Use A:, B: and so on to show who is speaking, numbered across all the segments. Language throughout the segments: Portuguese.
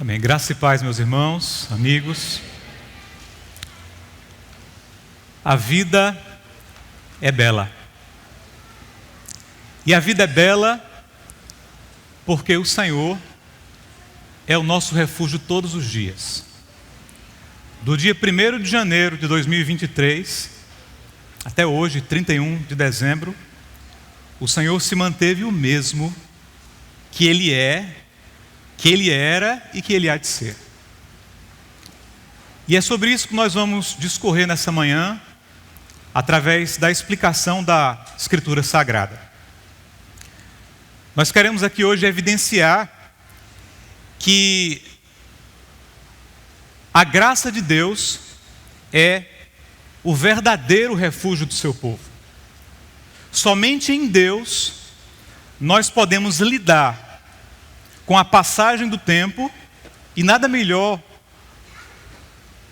A: Amém. Graça e paz, meus irmãos, amigos. A vida é bela. E a vida é bela porque o Senhor é o nosso refúgio todos os dias. Do dia 1º de janeiro de 2023 até hoje, 31 de dezembro, o Senhor se manteve o mesmo que Ele é, que Ele era e que Ele há de ser. E é sobre isso que nós vamos discorrer nessa manhã, através da explicação da Escritura Sagrada. Nós queremos aqui hoje evidenciar que a graça de Deus é o verdadeiro refúgio do seu povo. Somente em Deus nós podemos lidar com a passagem do tempo, e nada melhor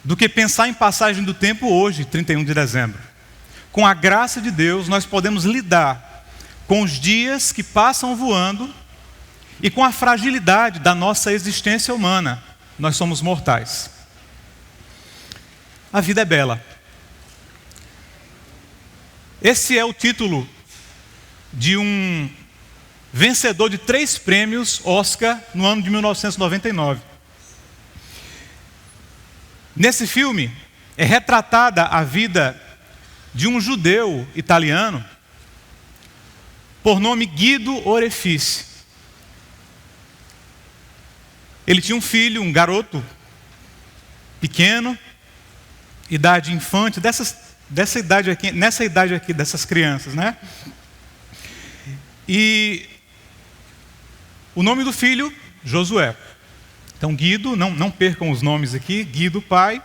A: do que pensar em passagem do tempo hoje, 31 de dezembro. Com a graça de Deus, nós podemos lidar com os dias que passam voando e com a fragilidade da nossa existência humana. Nós somos mortais. A vida é bela. Esse é o título de um vencedor de 3 prêmios Oscar no ano de 1999. Nesse filme é retratada a vida de um judeu italiano por nome Guido Orefice. Ele tinha um filho, um garoto pequeno, idade infante, nessa idade aqui dessas crianças, né? E o nome do filho, Josué. Então Guido, não percam os nomes aqui, Guido pai,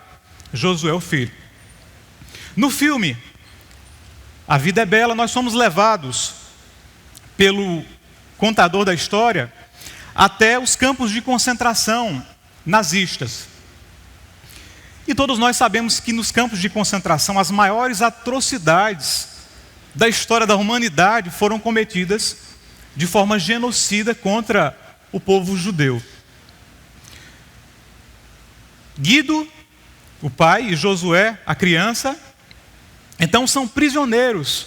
A: Josué o filho. No filme A Vida é Bela, nós somos levados pelo contador da história até os campos de concentração nazistas. E todos nós sabemos que nos campos de concentração as maiores atrocidades da história da humanidade foram cometidas de forma genocida contra o povo judeu. Guido, o pai, e Josué, a criança, então são prisioneiros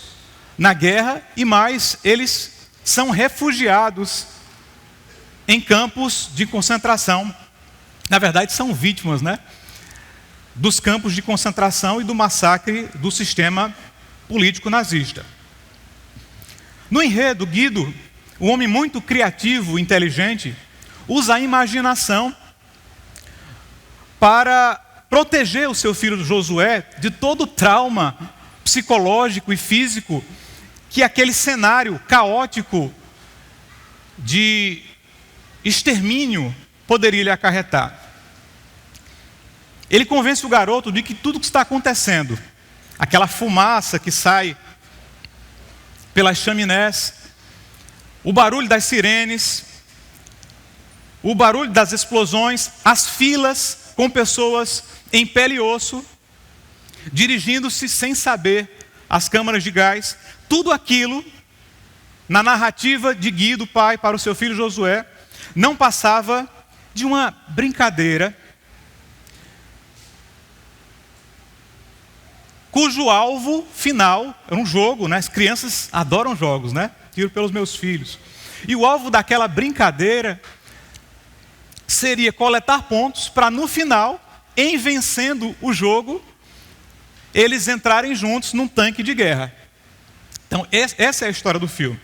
A: na guerra, e mais, eles são refugiados em campos de concentração. Na verdade, são vítimas, né, dos campos de concentração e do massacre do sistema político nazista. No enredo, Guido, um homem muito criativo e inteligente, usa a imaginação para proteger o seu filho Josué de todo o trauma psicológico e físico que aquele cenário caótico de extermínio poderia lhe acarretar. Ele convence o garoto de que tudo que está acontecendo, aquela fumaça que sai pelas chaminés, o barulho das sirenes, o barulho das explosões, as filas com pessoas em pele e osso, dirigindo-se sem saber às câmaras de gás, tudo aquilo, na narrativa de Guido, pai, para o seu filho Josué, não passava de uma brincadeira cujo alvo final era um jogo, né? As crianças adoram jogos, né? Tiro pelos meus filhos. E o alvo daquela brincadeira seria coletar pontos para no final, em vencendo o jogo, eles entrarem juntos num tanque de guerra. Então essa é a história do filme.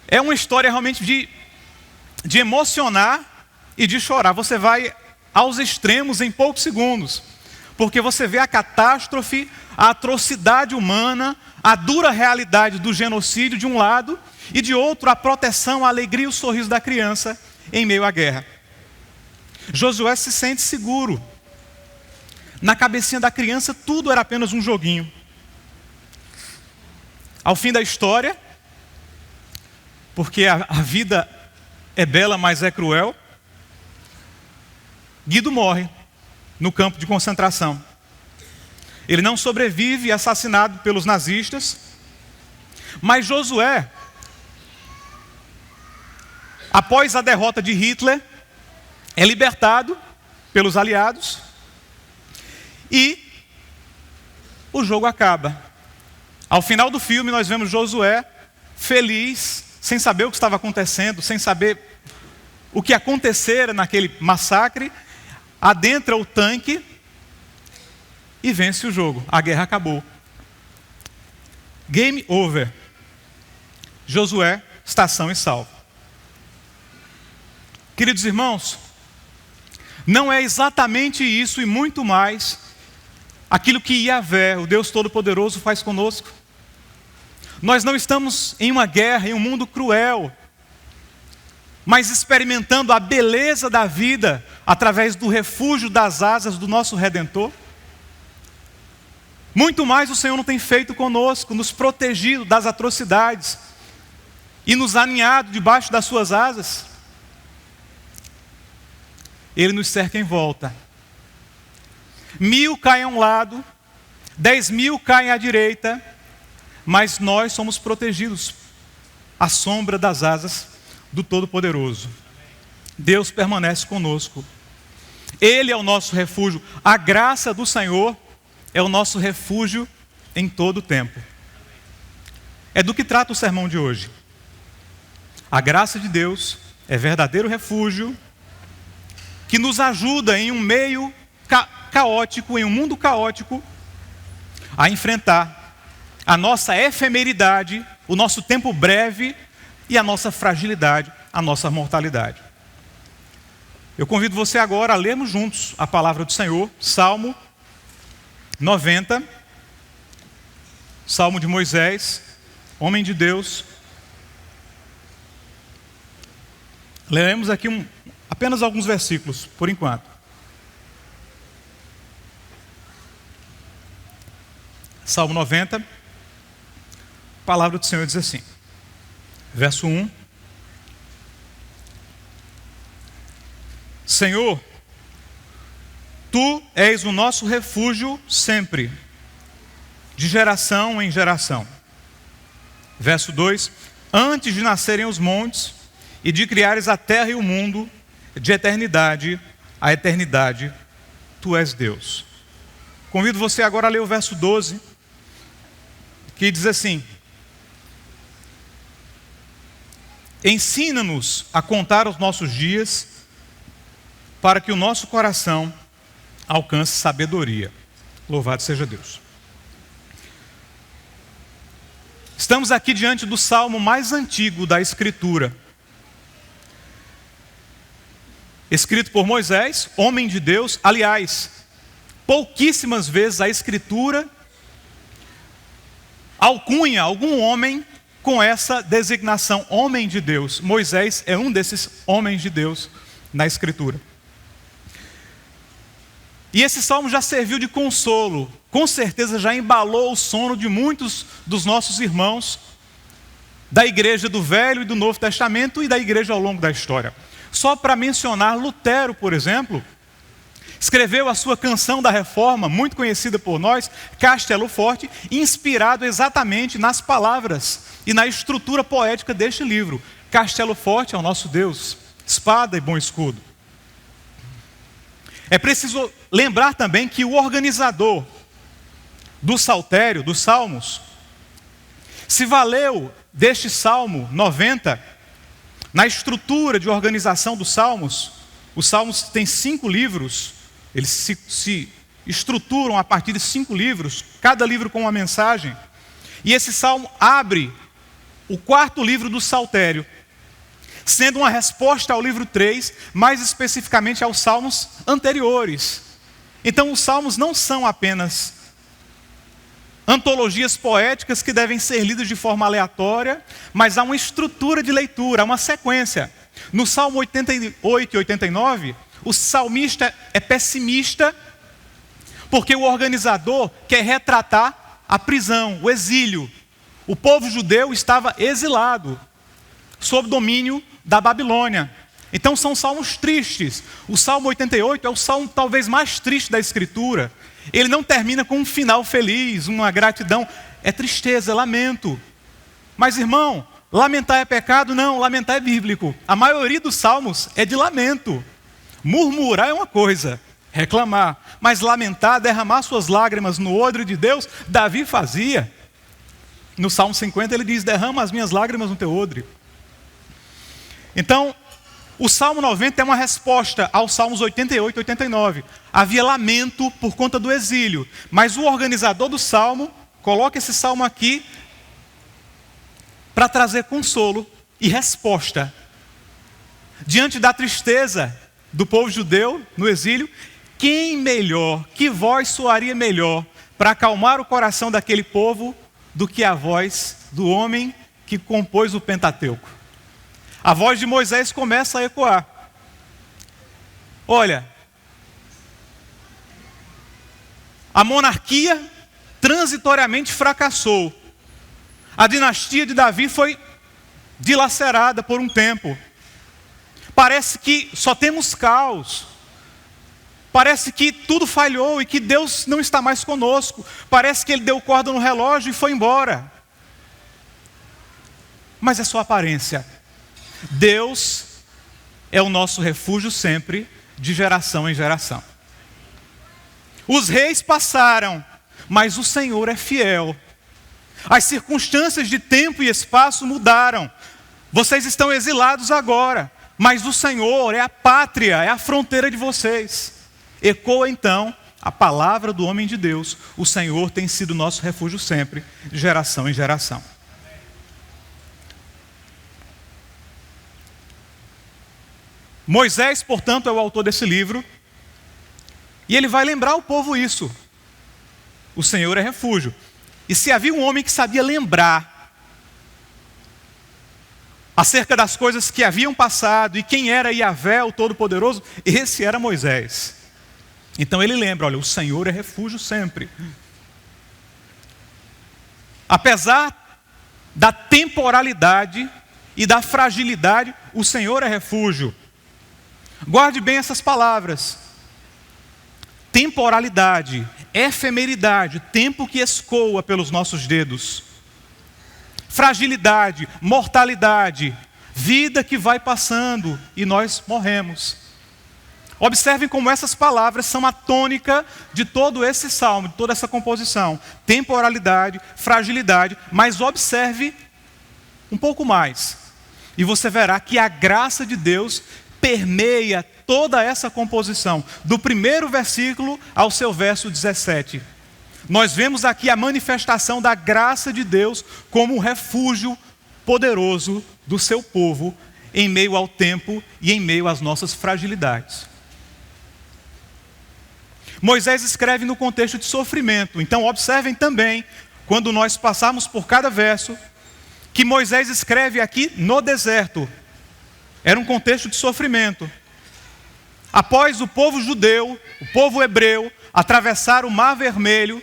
A: É uma história realmente de emocionar e de chorar. Você vai aos extremos em poucos segundos, porque você vê a catástrofe, a atrocidade humana, a dura realidade do genocídio de um lado, e de outro a proteção, a alegria e o sorriso da criança em meio à guerra. Josué se sente seguro. Na cabecinha da criança tudo era apenas um joguinho. Ao fim da história, porque a vida é bela, mas é cruel, Guido morre no campo de concentração. Ele não sobrevive, assassinado pelos nazistas, mas Josué, após a derrota de Hitler, é libertado pelos aliados e o jogo acaba. Ao final do filme nós vemos Josué feliz, sem saber o que estava acontecendo, sem saber o que acontecera naquele massacre, adentra o tanque e vence o jogo. A guerra acabou. Game over. Josué está são e salvo. Queridos irmãos, não é exatamente isso e muito mais aquilo que Yahvé, o Deus Todo-Poderoso, faz conosco. Nós não estamos em uma guerra, em um mundo cruel, mas experimentando a beleza da vida através do refúgio das asas do nosso Redentor. Muito mais o Senhor não tem feito conosco, nos protegido das atrocidades e nos aninhado debaixo das suas asas. Ele nos cerca em volta. 1000 caem a um lado, 10.000 caem à direita, mas nós somos protegidos à sombra das asas do Todo-Poderoso. Deus permanece conosco. Ele é o nosso refúgio. A graça do Senhor é o nosso refúgio em todo o tempo. É do que trata o sermão de hoje. A graça de Deus é verdadeiro refúgio que nos ajuda em um meio caótico, em um mundo caótico, a enfrentar a nossa efemeridade, o nosso tempo breve e a nossa fragilidade, a nossa mortalidade. Eu convido você agora a lermos juntos a palavra do Senhor, Salmo 90, Salmo de Moisés, homem de Deus. Leremos aqui apenas alguns versículos, por enquanto. Salmo 90, a palavra do Senhor diz assim, verso 1. Senhor, Tu és o nosso refúgio sempre, de geração em geração. Verso 2. Antes de nascerem os montes e de criares a terra e o mundo, de eternidade a eternidade, Tu és Deus. Convido você agora a ler o verso 12, que diz assim: ensina-nos a contar os nossos dias, para que o nosso coração alcance sabedoria. Louvado seja Deus. Estamos aqui diante do salmo mais antigo da Escritura. Escrito por Moisés, homem de Deus. Aliás, pouquíssimas vezes a Escritura alcunha algum homem com essa designação, homem de Deus. Moisés é um desses homens de Deus na Escritura. E esse salmo já serviu de consolo, com certeza já embalou o sono de muitos dos nossos irmãos da igreja do Velho e do Novo Testamento e da igreja ao longo da história. Só para mencionar, Lutero, por exemplo, escreveu a sua canção da Reforma, muito conhecida por nós, Castelo Forte, inspirado exatamente nas palavras e na estrutura poética deste livro. Castelo Forte é o nosso Deus, espada e bom escudo. É preciso lembrar também que o organizador do saltério, dos salmos, se valeu deste Salmo 90, na estrutura de organização dos salmos. Os salmos têm 5 livros, eles se estruturam a partir de 5 livros, cada livro com uma mensagem. E esse salmo abre o 4º livro do saltério, sendo uma resposta ao livro 3, mais especificamente aos salmos anteriores. Então os salmos não são apenas antologias poéticas que devem ser lidas de forma aleatória, mas há uma estrutura de leitura, há uma sequência. No Salmo 88 e 89, o salmista é pessimista, porque o organizador quer retratar a prisão, o exílio. O povo judeu estava exilado, sob domínio da Babilônia. Então são salmos tristes. O Salmo 88 é o salmo talvez mais triste da Escritura. Ele não termina com um final feliz, uma gratidão. É tristeza, é lamento. Mas irmão, lamentar é pecado? Não, lamentar é bíblico. A maioria dos salmos é de lamento. Murmurar é uma coisa, reclamar. Mas lamentar, derramar suas lágrimas no odre de Deus, Davi fazia. No Salmo 50 ele diz: derrama as minhas lágrimas no teu odre. Então, o Salmo 90 é uma resposta aos Salmos 88 e 89. Havia lamento por conta do exílio, mas o organizador do Salmo coloca esse Salmo aqui para trazer consolo e resposta. Diante da tristeza do povo judeu no exílio, quem melhor, que voz soaria melhor para acalmar o coração daquele povo do que a voz do homem que compôs o Pentateuco? A voz de Moisés começa a ecoar. Olha, a monarquia transitoriamente fracassou. A dinastia de Davi foi dilacerada por um tempo. Parece que só temos caos. Parece que tudo falhou e que Deus não está mais conosco. Parece que Ele deu corda no relógio e foi embora. Mas é só aparência. Deus é o nosso refúgio sempre, de geração em geração. Os reis passaram, mas o Senhor é fiel. As circunstâncias de tempo e espaço mudaram. Vocês estão exilados agora, mas o Senhor é a pátria, é a fronteira de vocês. Ecoa então a palavra do homem de Deus. O Senhor tem sido nosso refúgio sempre, de geração em geração. Moisés, portanto, é o autor desse livro, e ele vai lembrar o povo isso. O Senhor é refúgio. E se havia um homem que sabia lembrar acerca das coisas que haviam passado e quem era Yahvé, o Todo-Poderoso, esse era Moisés. Então ele lembra, olha, o Senhor é refúgio sempre. Apesar da temporalidade e da fragilidade, o Senhor é refúgio. Guarde bem essas palavras. Temporalidade, efemeridade, tempo que escoa pelos nossos dedos. Fragilidade, mortalidade, vida que vai passando e nós morremos. Observem como essas palavras são a tônica de todo esse salmo, de toda essa composição. Temporalidade, fragilidade, mas observe um pouco mais. E você verá que a graça de Deus permeia toda essa composição, do primeiro versículo ao seu verso 17. Nós vemos aqui a manifestação da graça de Deus como um refúgio poderoso do seu povo em meio ao tempo e em meio às nossas fragilidades. Moisés escreve no contexto de sofrimento, então observem também, quando nós passarmos por cada verso, que Moisés escreve aqui no deserto. Era um contexto de sofrimento. Após o povo judeu, o povo hebreu, atravessar o Mar Vermelho,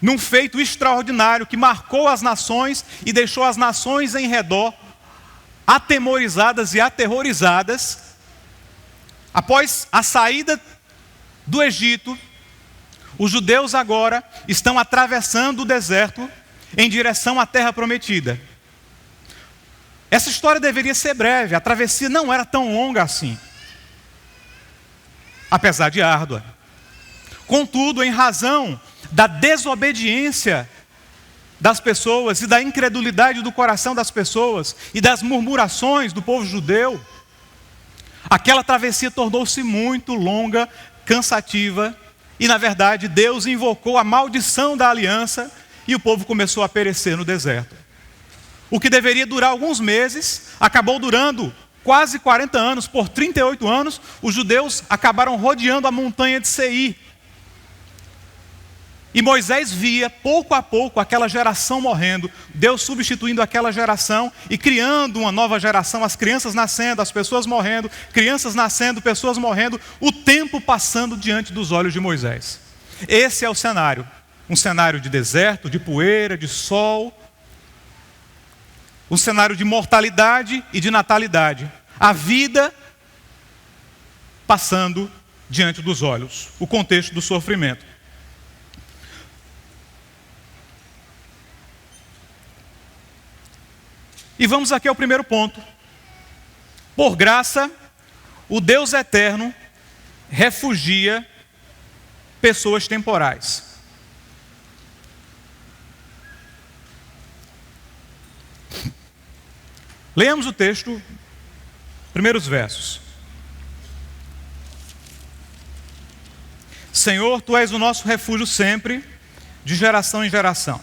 A: num feito extraordinário que marcou as nações e deixou as nações em redor atemorizadas e aterrorizadas. Após a saída do Egito, os judeus agora estão atravessando o deserto em direção à terra prometida. Essa história deveria ser breve, a travessia não era tão longa assim, apesar de árdua. Contudo, em razão da desobediência das pessoas e da incredulidade do coração das pessoas e das murmurações do povo judeu, aquela travessia tornou-se muito longa, cansativa, e na verdade Deus invocou a maldição da aliança e o povo começou a perecer no deserto. O que deveria durar alguns meses, acabou durando quase 40 anos, por 38 anos, os judeus acabaram rodeando a montanha de Seir. E Moisés via, pouco a pouco, aquela geração morrendo, Deus substituindo aquela geração e criando uma nova geração, as crianças nascendo, as pessoas morrendo, crianças nascendo, pessoas morrendo, o tempo passando diante dos olhos de Moisés. Esse é o cenário, um cenário de deserto, de poeira, de sol, um cenário de mortalidade e de natalidade. A vida passando diante dos olhos, o contexto do sofrimento. E vamos aqui ao primeiro ponto. Por graça, o Deus eterno refugia pessoas temporais. Leamos o texto, primeiros versos. Senhor, Tu és o nosso refúgio sempre, de geração em geração.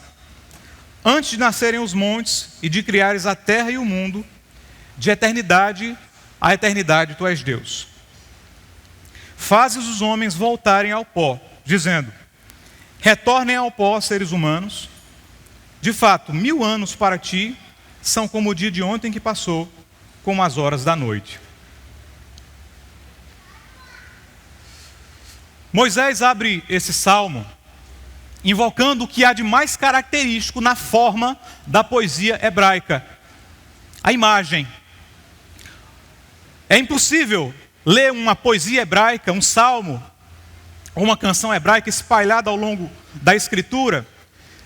A: Antes de nascerem os montes e de criares a terra e o mundo, de eternidade a eternidade Tu és Deus. Fazes os homens voltarem ao pó, dizendo: retornem ao pó, seres humanos. De fato, 1000 anos para Ti são como o dia de ontem que passou, como as horas da noite. Moisés abre esse salmo invocando o que há de mais característico na forma da poesia hebraica: a imagem. É impossível ler uma poesia hebraica, um salmo, ou uma canção hebraica espalhada ao longo da Escritura,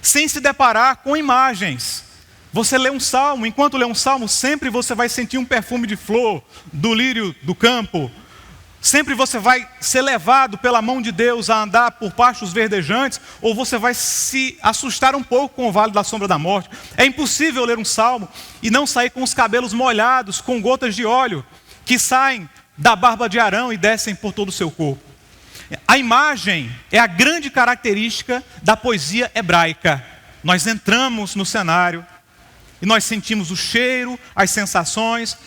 A: sem se deparar com imagens. Você lê um salmo, enquanto lê um salmo, sempre você vai sentir um perfume de flor, do lírio do campo. Sempre você vai ser levado pela mão de Deus a andar por pastos verdejantes, ou você vai se assustar um pouco com o vale da sombra da morte. É impossível ler um salmo e não sair com os cabelos molhados, com gotas de óleo, que saem da barba de Arão e descem por todo o seu corpo. A imagem é a grande característica da poesia hebraica. Nós entramos no cenário e nós sentimos o cheiro, as sensações.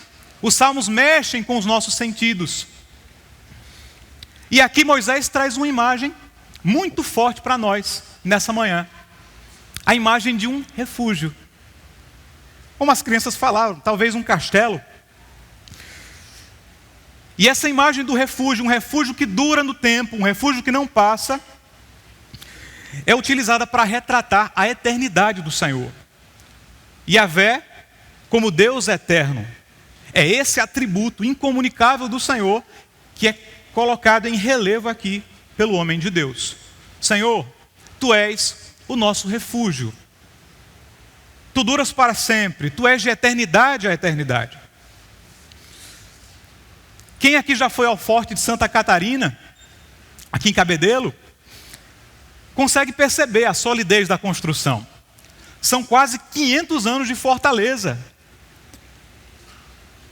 A: Os salmos mexem com os nossos sentidos. E aqui Moisés traz uma imagem muito forte para nós nessa manhã. A imagem de um refúgio. Como as crianças falaram, talvez um castelo. E essa imagem do refúgio, um refúgio que dura no tempo, um refúgio que não passa, é utilizada para retratar a eternidade do Senhor. Yahvé, como Deus eterno, é esse atributo incomunicável do Senhor que é colocado em relevo aqui pelo homem de Deus. Senhor, Tu és o nosso refúgio. Tu duras para sempre, Tu és de eternidade a eternidade. Quem aqui já foi ao Forte de Santa Catarina, aqui em Cabedelo, consegue perceber a solidez da construção. São quase 500 anos de fortaleza,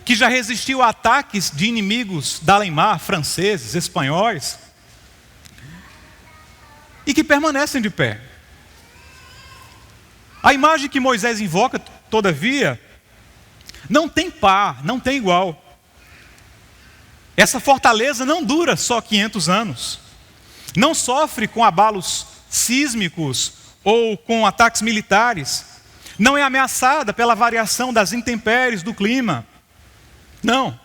A: que já resistiu a ataques de inimigos da além-mar, franceses, espanhóis, e que permanecem de pé. A imagem que Moisés invoca, todavia, não tem par, não tem igual. Essa fortaleza não dura só 500 anos. Não sofre com abalos sísmicos ou com ataques militares. Não é ameaçada pela variação das intempéries do clima. Não.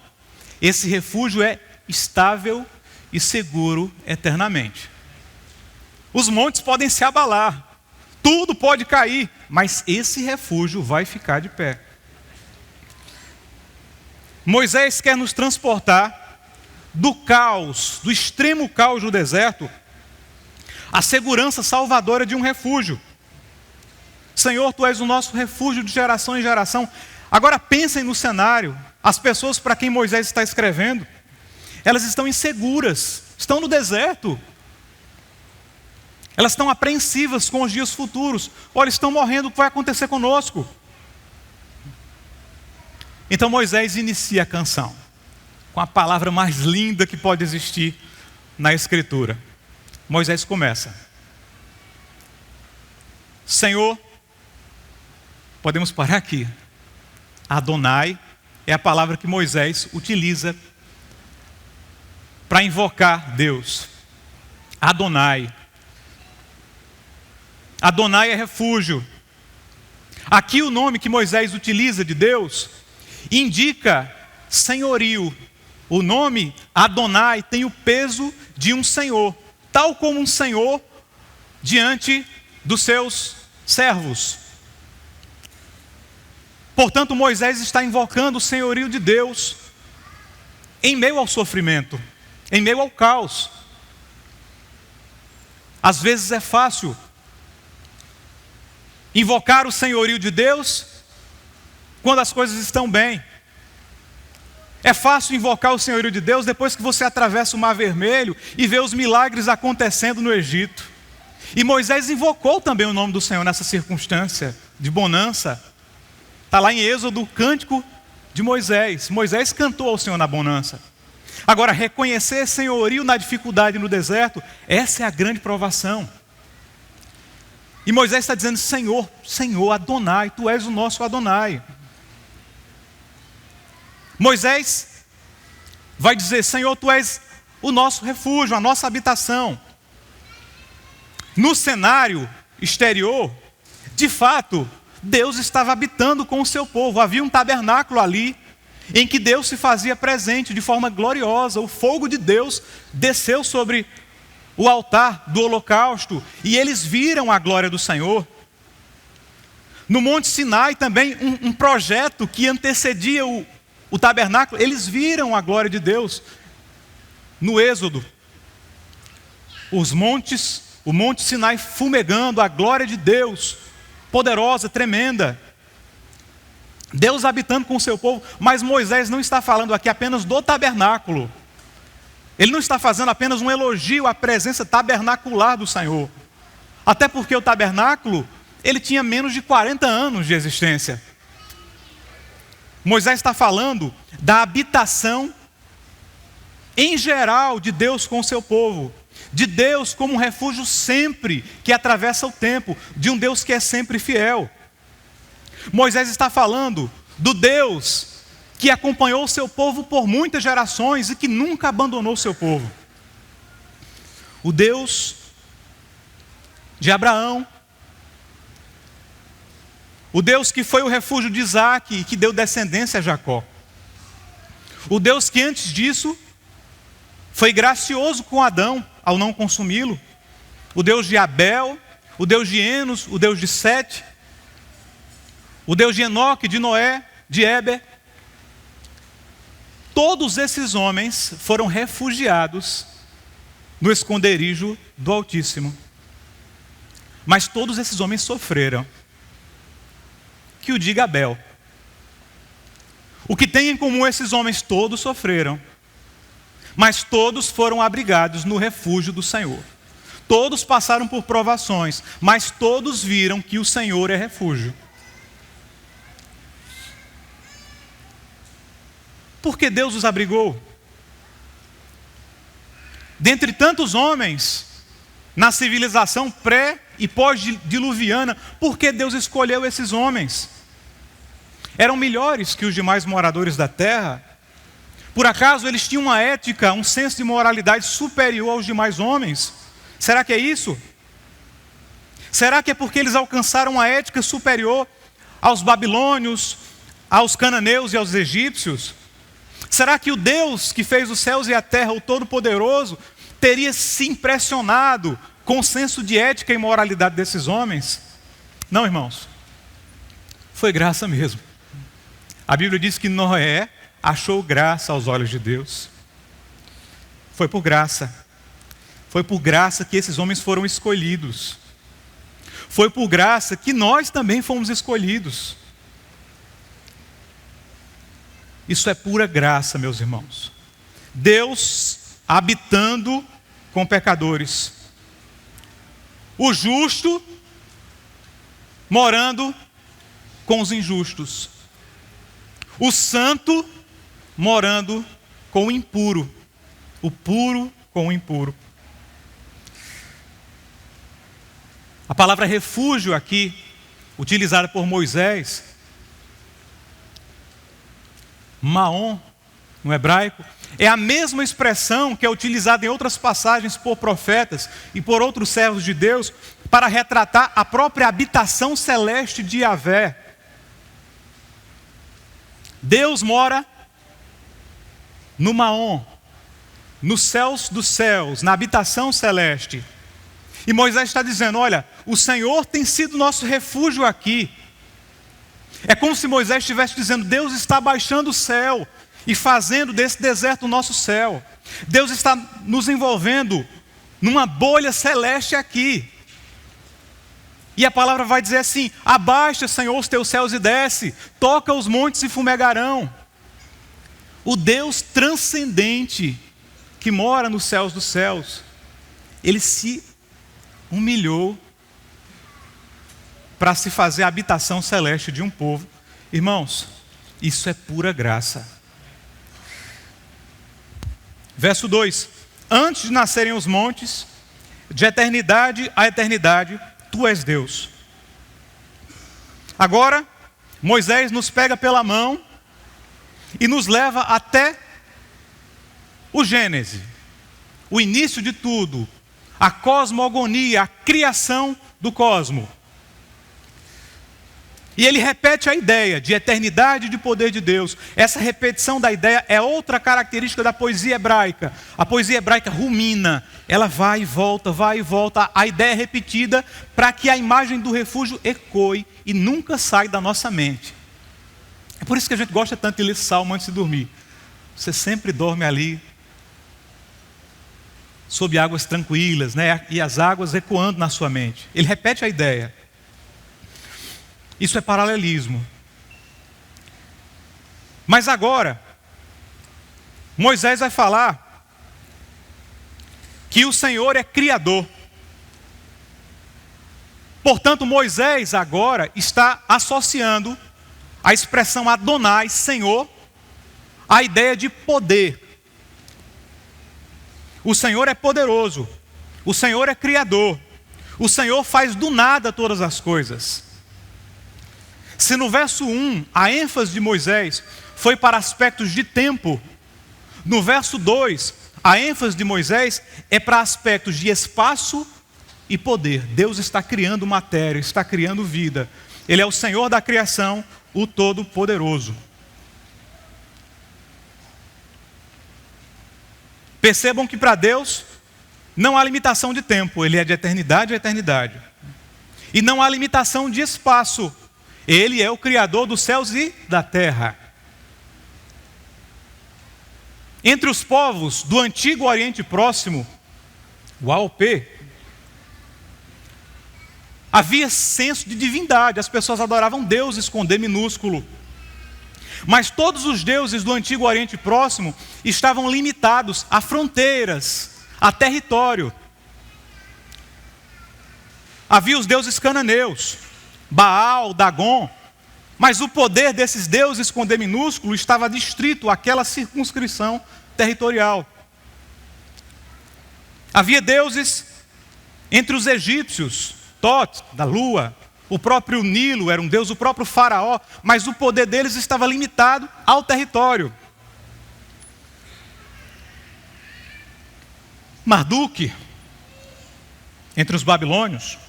A: Esse refúgio é estável e seguro eternamente. Os montes podem se abalar. Tudo pode cair. Mas esse refúgio vai ficar de pé. Moisés quer nos transportar do caos, do extremo caos do deserto, a segurança salvadora de um refúgio. Senhor, Tu és o nosso refúgio de geração em geração. Agora pensem no cenário. As pessoas para quem Moisés está escrevendo, elas estão inseguras, estão no deserto. Elas estão apreensivas com os dias futuros. Olha, estão morrendo, o que vai acontecer conosco? Então Moisés inicia a canção com a palavra mais linda que pode existir na Escritura. Moisés começa: Senhor, podemos parar aqui. Adonai é a palavra que Moisés utiliza para invocar Deus. Adonai. Adonai é refúgio. Aqui o nome que Moisés utiliza de Deus indica senhorio. O nome Adonai tem o peso de um senhor, tal como um senhor diante dos seus servos. Portanto, Moisés está invocando o senhorio de Deus em meio ao sofrimento, em meio ao caos. Às vezes é fácil invocar o senhorio de Deus quando as coisas estão bem. É fácil invocar o senhorio de Deus depois que você atravessa o Mar Vermelho e vê os milagres acontecendo no Egito. E Moisés invocou também o nome do Senhor nessa circunstância de bonança. Está lá em Êxodo, o cântico de Moisés. Moisés cantou ao Senhor na bonança. Agora, reconhecer senhorio na dificuldade no deserto, essa é a grande provação. E Moisés está dizendo: Senhor, Senhor, Adonai, Tu és o nosso Adonai. Moisés vai dizer: Senhor, Tu és o nosso refúgio, a nossa habitação. No cenário exterior, de fato, Deus estava habitando com o seu povo. Havia um tabernáculo ali, em que Deus se fazia presente de forma gloriosa. O fogo de Deus desceu sobre o altar do holocausto, e eles viram a glória do Senhor. No Monte Sinai também, um projeto que antecedia o tabernáculo, eles viram a glória de Deus. No Êxodo, o Monte Sinai fumegando, a glória de Deus, poderosa, tremenda. Deus habitando com o seu povo, mas Moisés não está falando aqui apenas do tabernáculo. Ele não está fazendo apenas um elogio à presença tabernacular do Senhor. Até porque o tabernáculo, ele tinha menos de 40 anos de existência. Moisés está falando da habitação em geral de Deus com o seu povo. De Deus como um refúgio sempre que atravessa o tempo. De um Deus que é sempre fiel. Moisés está falando do Deus que acompanhou o seu povo por muitas gerações e que nunca abandonou o seu povo. O Deus de Abraão. O Deus que foi o refúgio de Isaac e que deu descendência a Jacó. O Deus que antes disso foi gracioso com Adão ao não consumi-lo. O Deus de Abel, o Deus de Enos, o Deus de Sete, o Deus de Enoque, de Noé, de Éber. Todos esses homens foram refugiados no esconderijo do Altíssimo. Mas todos esses homens sofreram. Que o diga Abel. O que tem em comum esses homens? Todos sofreram. Mas todos foram abrigados no refúgio do Senhor. Todos passaram por provações, mas todos viram que o Senhor é refúgio. Por que Deus os abrigou? Dentre tantos homens, na civilização pré e pós-diluviana, por que Deus escolheu esses homens? Eram melhores que os demais moradores da terra? Por acaso eles tinham uma ética, um senso de moralidade superior aos demais homens? Será que é isso? Será que é porque eles alcançaram uma ética superior aos babilônios, aos cananeus e aos egípcios? Será que o Deus que fez os céus e a terra, o Todo-Poderoso, teria se impressionado com o senso de ética e moralidade desses homens? Não, irmãos. Foi graça mesmo. A Bíblia diz que Noé achou graça aos olhos de Deus. Foi por graça. Foi por graça que esses homens foram escolhidos. Foi por graça que nós também fomos escolhidos. Isso é pura graça, meus irmãos. Deus habitando com pecadores. O justo morando com os injustos. O santo morando com o impuro. O puro com o impuro. A palavra refúgio aqui, utilizada por Moisés, Maom, no hebraico, é a mesma expressão que é utilizada em outras passagens por profetas e por outros servos de Deus para retratar a própria habitação celeste de Yahvé. Deus mora no Maom, nos céus dos céus, na habitação celeste. E Moisés está dizendo, olha, o Senhor tem sido nosso refúgio aqui. É como se Moisés estivesse dizendo, Deus está baixando o céu e fazendo desse deserto o nosso céu. Deus está nos envolvendo numa bolha celeste aqui. E a palavra vai dizer assim, abaixa, Senhor, os teus céus e desce, toca os montes e fumegarão. o Deus transcendente que mora nos céus dos céus, ele se humilhou para se fazer a habitação celeste de um povo. Irmãos, isso é pura graça. Verso 2: antes de nascerem os montes, de eternidade a eternidade, tu és Deus. Agora, Moisés nos pega pela mão e nos leva até o Gênesis, o início de tudo, a cosmogonia, a criação do cosmo. E ele repete a ideia de eternidade e de poder de Deus. Essa repetição da ideia é outra característica da poesia hebraica. A poesia hebraica rumina, ela vai e volta, vai e volta. A ideia é repetida para que a imagem do refúgio ecoe e nunca saia da nossa mente. É por isso que a gente gosta tanto de ler Salmo antes de dormir. Você sempre dorme ali, sob águas tranquilas, né? E as águas ecoando na sua mente. Ele repete a ideia. Isso é paralelismo. Mas agora, Moisés vai falar que o Senhor é criador. Portanto, Moisés agora está associando a expressão Adonai, Senhor, à ideia de poder. O Senhor é poderoso, o Senhor é criador, o Senhor faz do nada todas as coisas. Se no verso 1 a ênfase de Moisés foi para aspectos de tempo, no verso 2 a ênfase de Moisés é para aspectos de espaço e poder. Deus está criando matéria, está criando vida. Ele é o Senhor da criação, o Todo-Poderoso. Percebam que para Deus não há limitação de tempo, Ele é de eternidade a eternidade. E não há limitação de espaço, Ele é o Criador dos céus e da terra. Entre os povos do antigo Oriente Próximo, o AOP, havia senso de divindade, as pessoas adoravam deuses com D minúsculo. Mas todos os deuses do antigo Oriente Próximo estavam limitados a fronteiras, a território. Havia os deuses cananeus, Baal, Dagon, mas o poder desses deuses com D minúsculo estava distrito àquela circunscrição territorial. Havia deuses entre os egípcios, Tot, da lua, o próprio Nilo era um deus, o próprio faraó, mas o poder deles estava limitado ao território. Marduk, entre os babilônios.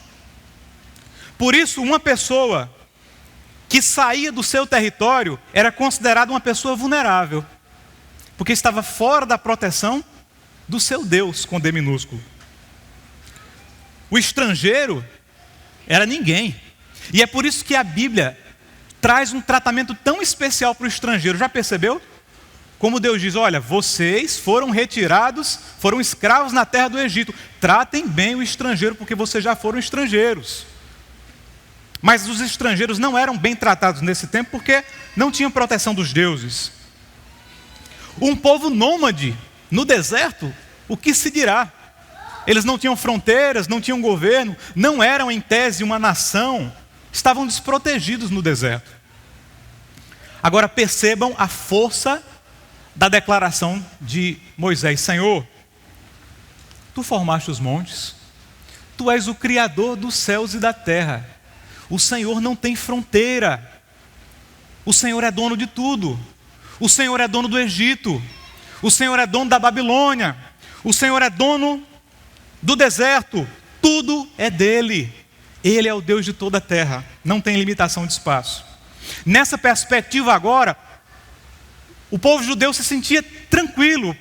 A: Por isso, uma pessoa que saía do seu território era considerada uma pessoa vulnerável, porque estava fora da proteção do seu Deus, com D minúsculo. O estrangeiro era ninguém. E é por isso que a Bíblia traz um tratamento tão especial para o estrangeiro. Já percebeu? Como Deus diz, olha, vocês foram retirados, foram escravos na terra do Egito. Tratem bem o estrangeiro, porque vocês já foram estrangeiros. Mas os estrangeiros não eram bem tratados nesse tempo, porque não tinham proteção dos deuses. Um povo nômade no deserto, o que se dirá? Eles não tinham fronteiras, não tinham governo, não eram em tese uma nação, estavam desprotegidos no deserto. Agora percebam a força da declaração de Moisés: Senhor, tu formaste os montes, tu és o Criador dos céus e da terra. O Senhor não tem fronteira, o Senhor é dono de tudo. O Senhor é dono do Egito, o Senhor é dono da Babilônia, o Senhor é dono do deserto, tudo é dele. Ele é o Deus de toda a terra, não tem limitação de espaço. Nessa perspectiva agora, o povo judeu se sentia tranquilo.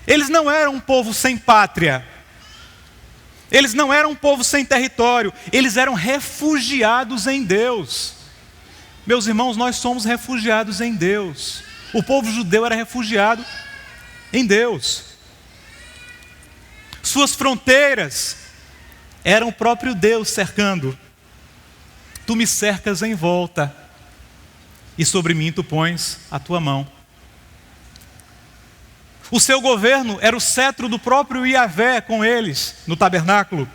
A: Eles não eram um povo sem pátria, eles não eram um povo sem território, eles eram refugiados em Deus. Meus irmãos, nós somos refugiados em Deus. O povo judeu era refugiado em Deus. Suas fronteiras eram o próprio Deus cercando. Tu me cercas em volta, e sobre mim tu pões a tua mão. O seu governo era o cetro do próprio Yahvé com eles no tabernáculo.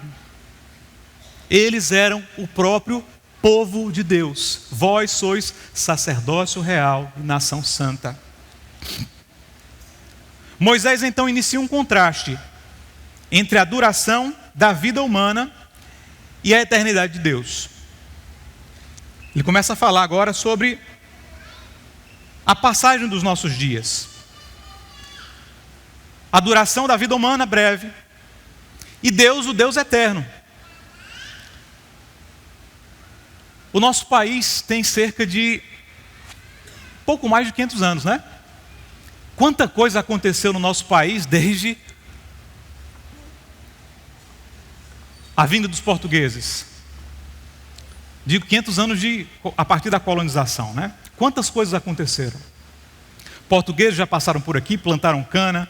A: Eles eram o próprio povo de Deus. Vós sois sacerdócio real e nação santa. Moisés então inicia um contraste entre a duração da vida humana e a eternidade de Deus. Ele começa a falar agora sobre a passagem dos nossos dias. A duração da vida humana breve e Deus, o Deus eterno. O nosso país tem cerca de pouco mais de 500 anos, né? Quanta coisa aconteceu no nosso país desde a vinda dos portugueses. Digo 500 anos a partir da colonização, né? Quantas coisas aconteceram? Portugueses já passaram por aqui, plantaram cana.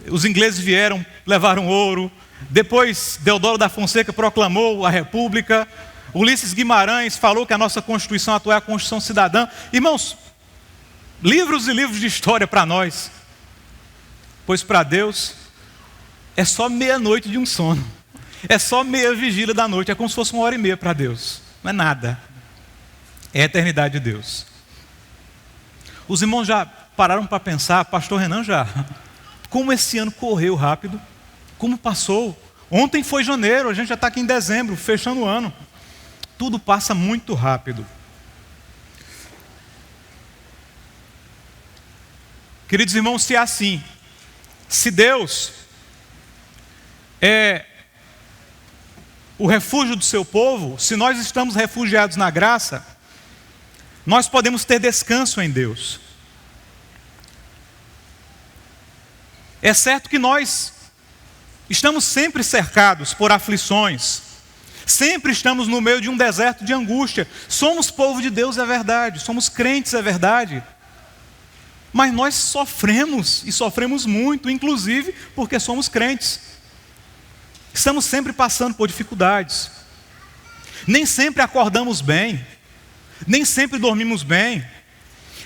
A: Os ingleses vieram, levaram ouro. Depois, Deodoro da Fonseca proclamou a República. Ulisses Guimarães falou que a nossa Constituição atual é a Constituição Cidadã. Irmãos, livros e livros de história para nós. Pois para Deus é só meia-noite de um sono. É só meia vigília da noite. É como se fosse 1h30 para Deus. Não é nada. É a eternidade de Deus. Os irmãos já pararam para pensar, pastor Renan já, como esse ano correu rápido, como passou. Ontem foi janeiro, a gente já está aqui em dezembro, fechando o ano. Tudo passa muito rápido. Queridos irmãos, se é assim, se Deus é o refúgio do seu povo, se nós estamos refugiados na graça, nós podemos ter descanso em Deus. É certo que nós estamos sempre cercados por aflições, sempre estamos no meio de um deserto de angústia. Somos povo de Deus, é verdade, somos crentes, é verdade, mas nós sofremos, e sofremos muito, inclusive porque somos crentes. Estamos sempre passando por dificuldades, nem sempre acordamos bem, nem sempre dormimos bem,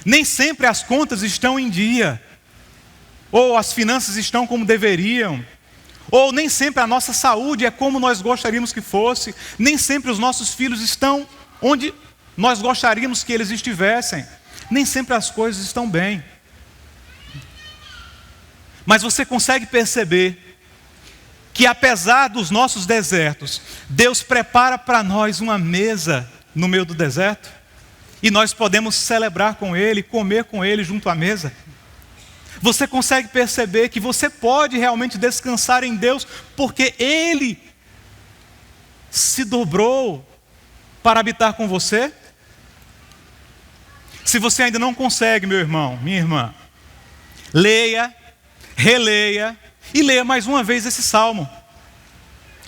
A: nem sempre as contas estão em dia, ou as finanças estão como deveriam, ou nem sempre a nossa saúde é como nós gostaríamos que fosse, nem sempre os nossos filhos estão onde nós gostaríamos que eles estivessem, nem sempre as coisas estão bem. Mas você consegue perceber que apesar dos nossos desertos, Deus prepara para nós uma mesa no meio do deserto, e nós podemos celebrar com Ele, comer com Ele junto à mesa. Você consegue perceber que você pode realmente descansar em Deus, porque Ele se dobrou para habitar com você? Se você ainda não consegue, meu irmão, minha irmã, leia, releia e leia mais uma vez esse salmo,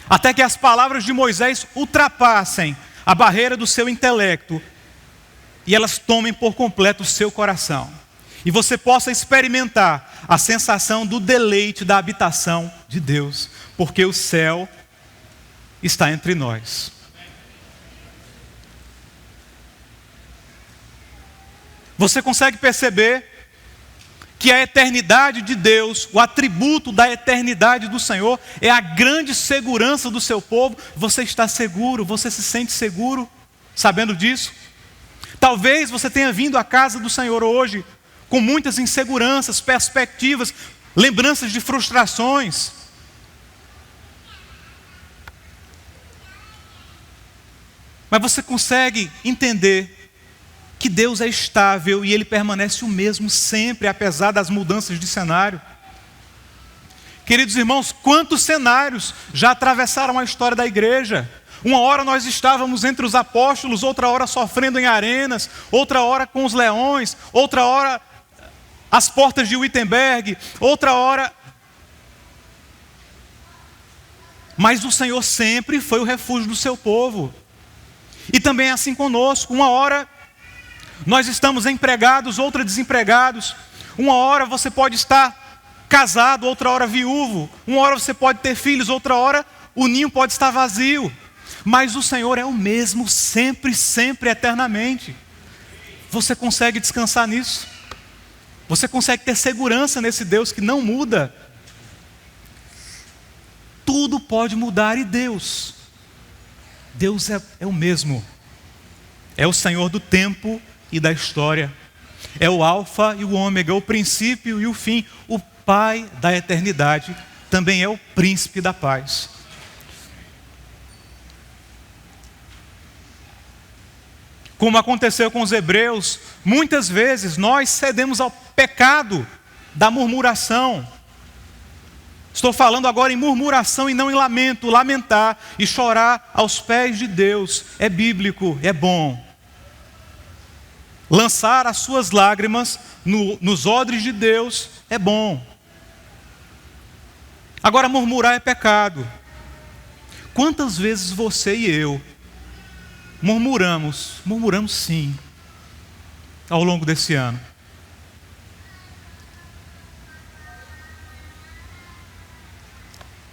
A: até que as palavras de Moisés ultrapassem a barreira do seu intelecto e elas tomem por completo o seu coração. E você possa experimentar a sensação do deleite da habitação de Deus, porque o céu está entre nós. Você consegue perceber que a eternidade de Deus, o atributo da eternidade do Senhor, é a grande segurança do seu povo? Você está seguro, você se sente seguro, sabendo disso? Talvez você tenha vindo à casa do Senhor hoje com muitas inseguranças, perspectivas, lembranças de frustrações. Mas você consegue entender que Deus é estável e Ele permanece o mesmo sempre, apesar das mudanças de cenário. Queridos irmãos, quantos cenários já atravessaram a história da igreja? Uma hora nós estávamos entre os apóstolos, outra hora sofrendo em arenas, outra hora com os leões, outra hora às portas de Wittenberg, outra hora. Mas o Senhor sempre foi o refúgio do seu povo. E também é assim conosco. Uma hora nós estamos empregados, outra desempregados. Uma hora você pode estar casado, outra hora viúvo. Uma hora você pode ter filhos, outra hora o ninho pode estar vazio. Mas o Senhor é o mesmo sempre, sempre, eternamente. Você consegue descansar nisso? Você consegue ter segurança nesse Deus que não muda. Tudo pode mudar e Deus é o mesmo. É o Senhor do tempo e da história. É o Alfa e o Ômega, o princípio e o fim. O Pai da eternidade também é o príncipe da paz. Como aconteceu com os hebreus, muitas vezes nós cedemos ao pecado da murmuração. Estou falando agora em murmuração e não em lamento. Lamentar e chorar aos pés de Deus é bíblico, é bom. Lançar as suas lágrimas nos odres de Deus é bom. Agora, murmurar é pecado. Quantas vezes você e eu murmuramos sim, ao longo desse ano?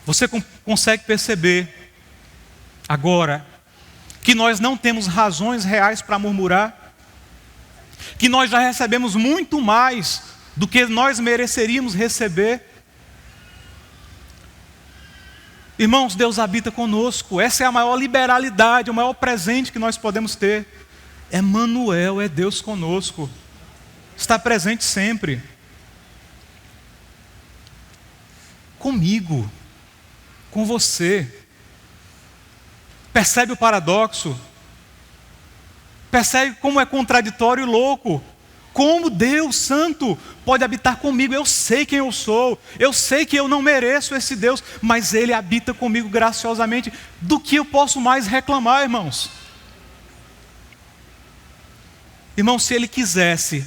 A: Você consegue perceber agora que nós não temos razões reais para murmurar? Que nós já recebemos muito mais do que nós mereceríamos receber? Irmãos, Deus habita conosco. Essa é a maior liberalidade, o maior presente que nós podemos ter. Emmanuel, é Deus conosco. Está presente sempre. Comigo. Com você. Percebe o paradoxo? Percebe como é contraditório e louco? Como Deus Santo pode habitar comigo? Eu sei quem eu sou, eu sei que eu não mereço esse Deus, mas Ele habita comigo graciosamente. Do que eu posso mais reclamar, irmãos? Irmãos, se Ele quisesse,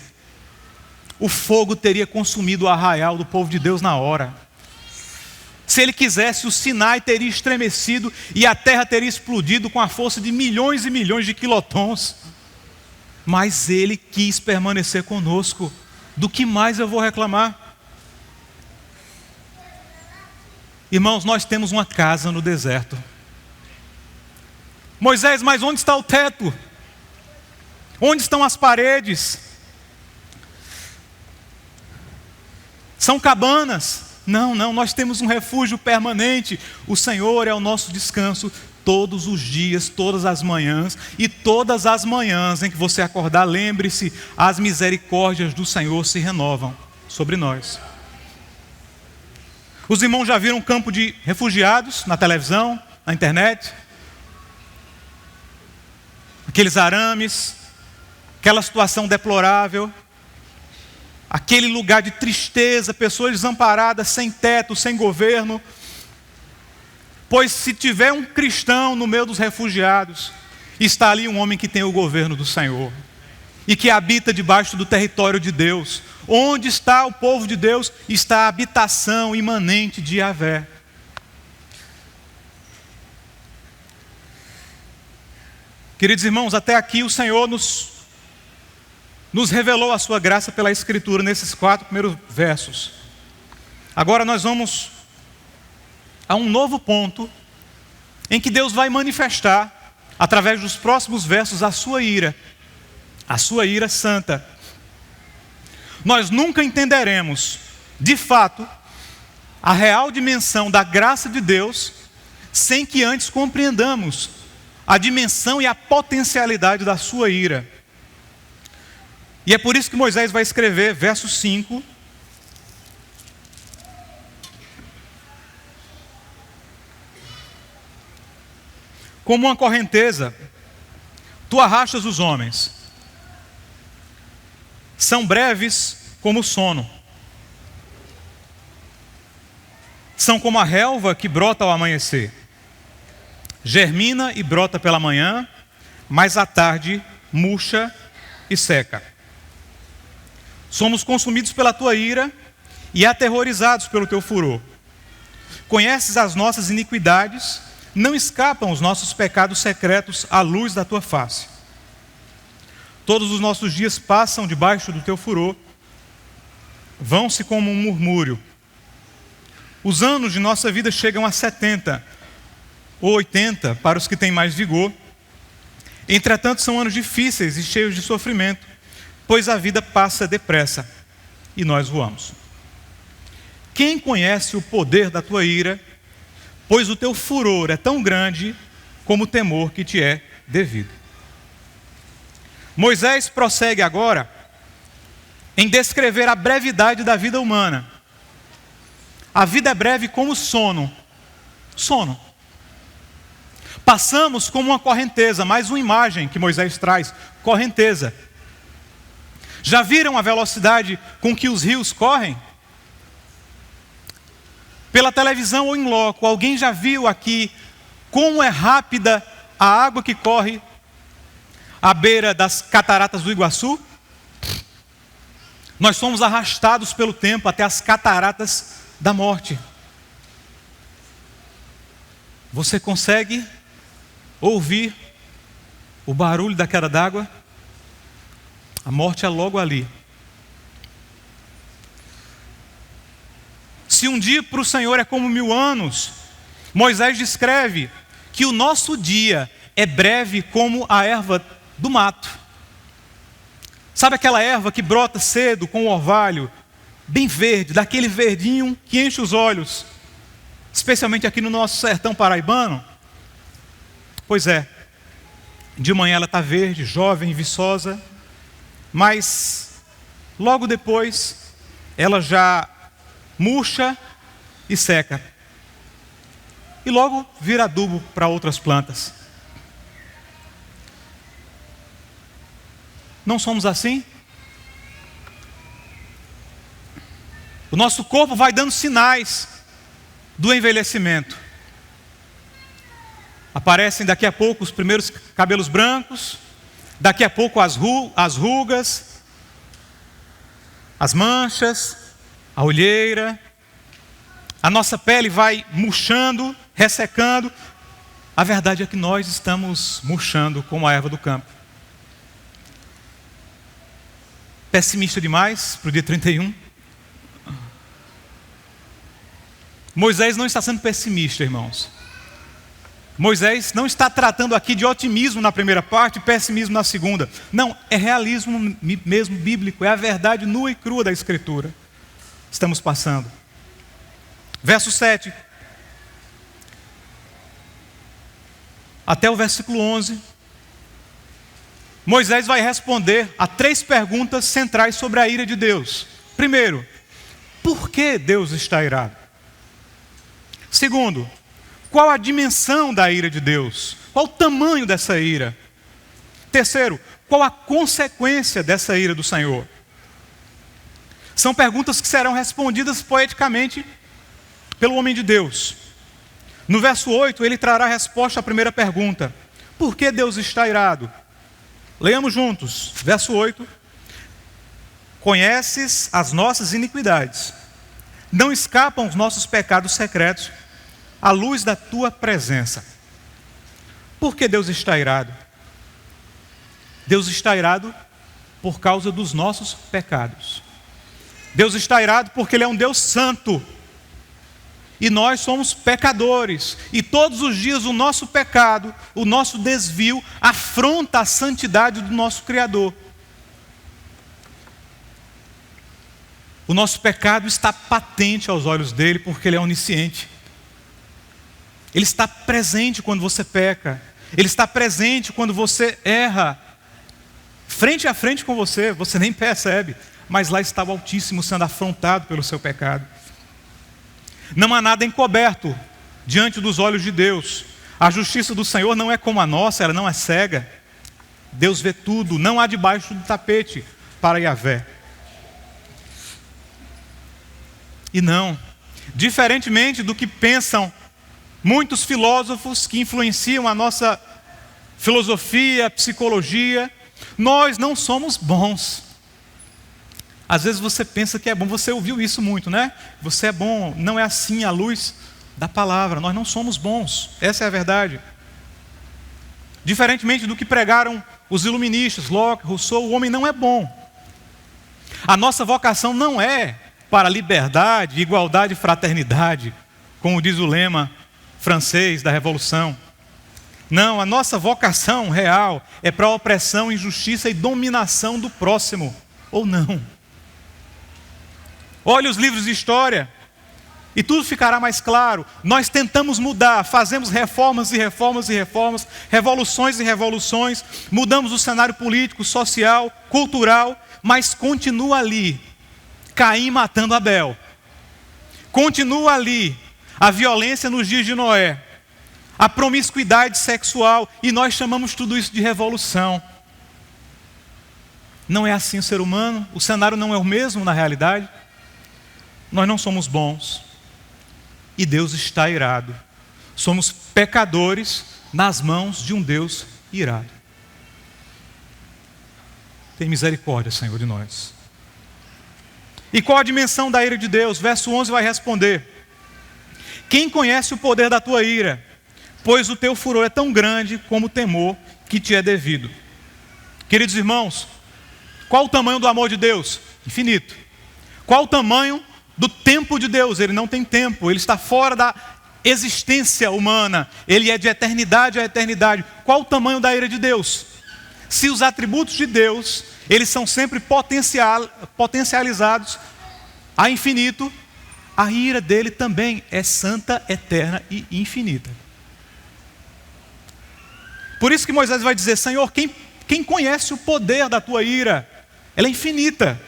A: o fogo teria consumido o arraial do povo de Deus na hora. Se Ele quisesse, o Sinai teria estremecido e a terra teria explodido com a força de milhões e milhões de quilotons. Mas Ele quis permanecer conosco. Do que mais eu vou reclamar? Irmãos, nós temos uma casa no deserto. Moisés, mas onde está o teto? Onde estão as paredes? São cabanas. Não, nós temos um refúgio permanente. O Senhor é o nosso descanso todos os dias, todas as manhãs. E todas as manhãs em que você acordar, lembre-se, as misericórdias do Senhor se renovam sobre nós. Os irmãos já viram um campo de refugiados na televisão, na internet? Aqueles arames, aquela situação deplorável, aquele lugar de tristeza, pessoas desamparadas, sem teto, sem governo. Pois se tiver um cristão no meio dos refugiados, está ali um homem que tem o governo do Senhor e que habita debaixo do território de Deus. Onde está o povo de Deus? Está a habitação imanente de Yahvé. Queridos irmãos, até aqui o Senhor nos revelou a sua graça pela Escritura nesses 4 primeiros versos. Agora nós vamos a um novo ponto em que Deus vai manifestar, através dos próximos versos, a sua ira santa. Nós nunca entenderemos, de fato, a real dimensão da graça de Deus sem que antes compreendamos a dimensão e a potencialidade da sua ira. E é por isso que Moisés vai escrever, verso 5, como uma correnteza, tu arrastas os homens. São breves como o sono. São como a relva que brota ao amanhecer. Germina e brota pela manhã, mas à tarde murcha e seca. Somos consumidos pela tua ira e aterrorizados pelo teu furor. Conheces as nossas iniquidades, não escapam os nossos pecados secretos à luz da tua face. Todos os nossos dias passam debaixo do teu furor, vão-se como um murmúrio. Os anos de nossa vida chegam a 70 ou 80 para os que têm mais vigor. Entretanto, são anos difíceis e cheios de sofrimento, pois a vida passa depressa. e nós voamos. Quem conhece o poder da tua ira, pois o teu furor é tão grande como o temor que te é devido. Moisés prossegue agora em descrever a brevidade da vida humana. A vida é breve como sono. Sono. Passamos como uma correnteza, mais uma imagem que Moisés traz, correnteza. Já viram a velocidade com que os rios correm? Pela televisão ou em loco, alguém já viu aqui como é rápida a água que corre à beira das cataratas do Iguaçu? Nós somos arrastados pelo tempo até as cataratas da morte. Você consegue ouvir o barulho da queda d'água? A morte é logo ali. Se um dia para o Senhor é como 1000 anos, Moisés descreve que o nosso dia é breve como a erva do mato. Sabe aquela erva que brota cedo com o orvalho, bem verde, daquele verdinho que enche os olhos, especialmente aqui no nosso sertão paraibano? Pois é, de manhã ela está verde, jovem, viçosa, mas logo depois ela já murcha e seca. E logo vira adubo para outras plantas. Não somos assim? O nosso corpo vai dando sinais do envelhecimento. Aparecem daqui a pouco os primeiros cabelos brancos, daqui a pouco as rugas, as manchas, a olheira. A nossa pele vai murchando, ressecando. A verdade é que nós estamos murchando como a erva do campo. Pessimista demais para o dia 31? Moisés não está sendo pessimista, irmãos. Moisés não está tratando aqui de otimismo na primeira parte e pessimismo na segunda. Não, é realismo mesmo bíblico, é a verdade nua e crua da Escritura. Estamos passando. Verso 7. Até o versículo 11. Moisés vai responder a 3 perguntas centrais sobre a ira de Deus. Primeiro, por que Deus está irado? Segundo, qual a dimensão da ira de Deus? Qual o tamanho dessa ira? Terceiro, qual a consequência dessa ira do Senhor? São perguntas que serão respondidas poeticamente pelo homem de Deus. No verso 8, ele trará a resposta à primeira pergunta. Por que Deus está irado? Leamos juntos, verso 8. Conheces as nossas iniquidades, não escapam os nossos pecados secretos à luz da tua presença. Por que Deus está irado? Deus está irado por causa dos nossos pecados. Deus está irado porque Ele é um Deus santo. E nós somos pecadores. E todos os dias o nosso pecado, o nosso desvio, afronta a santidade do nosso Criador. O nosso pecado está patente aos olhos dele porque Ele é onisciente. Ele está presente quando você peca. Ele está presente quando você erra. Frente a frente com você, você nem percebe. Mas lá está o Altíssimo sendo afrontado pelo seu pecado. Não há nada encoberto diante dos olhos de Deus. A justiça do Senhor não é como a nossa, ela não é cega. Deus vê tudo, não há debaixo do tapete para Yahvé. E não, diferentemente do que pensam muitos filósofos que influenciam a nossa filosofia, psicologia, nós não somos bons. Às vezes você pensa que é bom, você ouviu isso muito, né? Você é bom, não é assim à luz da palavra, nós não somos bons, essa é a verdade. Diferentemente do que pregaram os iluministas, Locke, Rousseau, o homem não é bom. A nossa vocação não é para liberdade, igualdade e fraternidade, como diz o lema francês da Revolução. Não, a nossa vocação real é para a opressão, injustiça e dominação do próximo, ou não. Olhe os livros de história e tudo ficará mais claro. Nós tentamos mudar, fazemos reformas e reformas e reformas, revoluções e revoluções, mudamos o cenário político, social, cultural, mas continua ali Caim matando Abel. Continua ali a violência nos dias de Noé, a promiscuidade sexual, e nós chamamos tudo isso de revolução. Não é assim o ser humano, o cenário não é o mesmo na realidade. Nós não somos bons e Deus está irado. Somos pecadores nas mãos de um Deus irado. Tem misericórdia, Senhor, de nós. E qual a dimensão da ira de Deus? Verso 11 vai responder: quem conhece o poder da tua ira? Pois o teu furor é tão grande como o temor que te é devido. Queridos irmãos, qual o tamanho do amor de Deus? Infinito. Qual o tamanho do tempo de Deus? Ele não tem tempo, ele está fora da existência humana, ele é de eternidade a eternidade. Qual o tamanho da ira de Deus? Se os atributos de Deus, eles são sempre potencializados a infinito, a ira dele também é santa, eterna e infinita. Por isso que Moisés vai dizer: Senhor, quem conhece o poder da tua ira? Ela é infinita.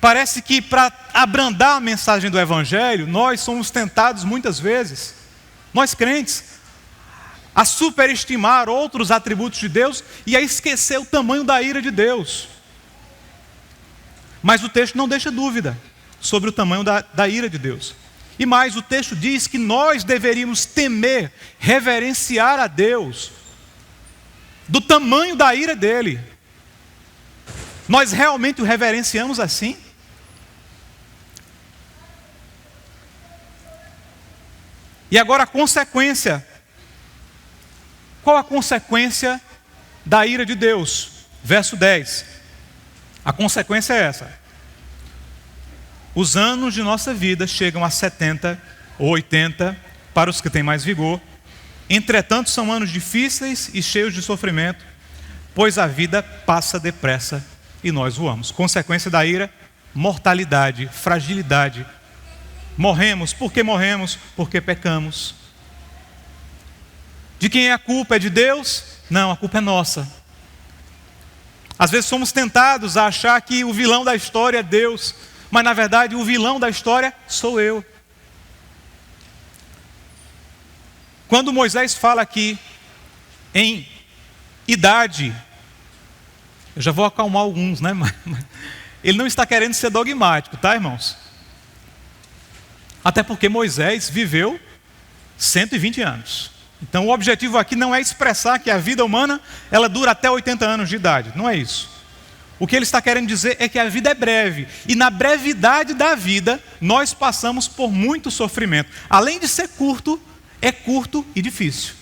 A: Parece que para abrandar a mensagem do Evangelho, nós somos tentados muitas vezes, nós crentes, a superestimar outros atributos de Deus e a esquecer o tamanho da ira de Deus. Mas o texto não deixa dúvida sobre o tamanho da ira de Deus. E mais, o texto diz que nós deveríamos temer, reverenciar a Deus, do tamanho da ira dele. Nós realmente o reverenciamos assim? E agora a consequência. Qual a consequência da ira de Deus? Verso 10. A consequência é essa: os anos de nossa vida chegam a 70 ou 80 para os que têm mais vigor. Entretanto, são anos difíceis e cheios de sofrimento, pois a vida passa depressa e nós voamos. Consequência da ira: mortalidade, fragilidade. Morremos. Por que morremos? Porque pecamos. De quem é a culpa? É de Deus? Não, a culpa é nossa. Às vezes somos tentados a achar que o vilão da história é Deus, mas na verdade o vilão da história sou eu. Quando Moisés fala aqui em idade, eu já vou acalmar alguns, né? Ele não está querendo ser dogmático, tá, irmãos? Até porque Moisés viveu 120 anos. Então o objetivo aqui não é expressar que a vida humana ela dura até 80 anos de idade. Não é isso. O que ele está querendo dizer é que a vida é breve. E na brevidade da vida, nós passamos por muito sofrimento. Além de ser curto, é curto e difícil.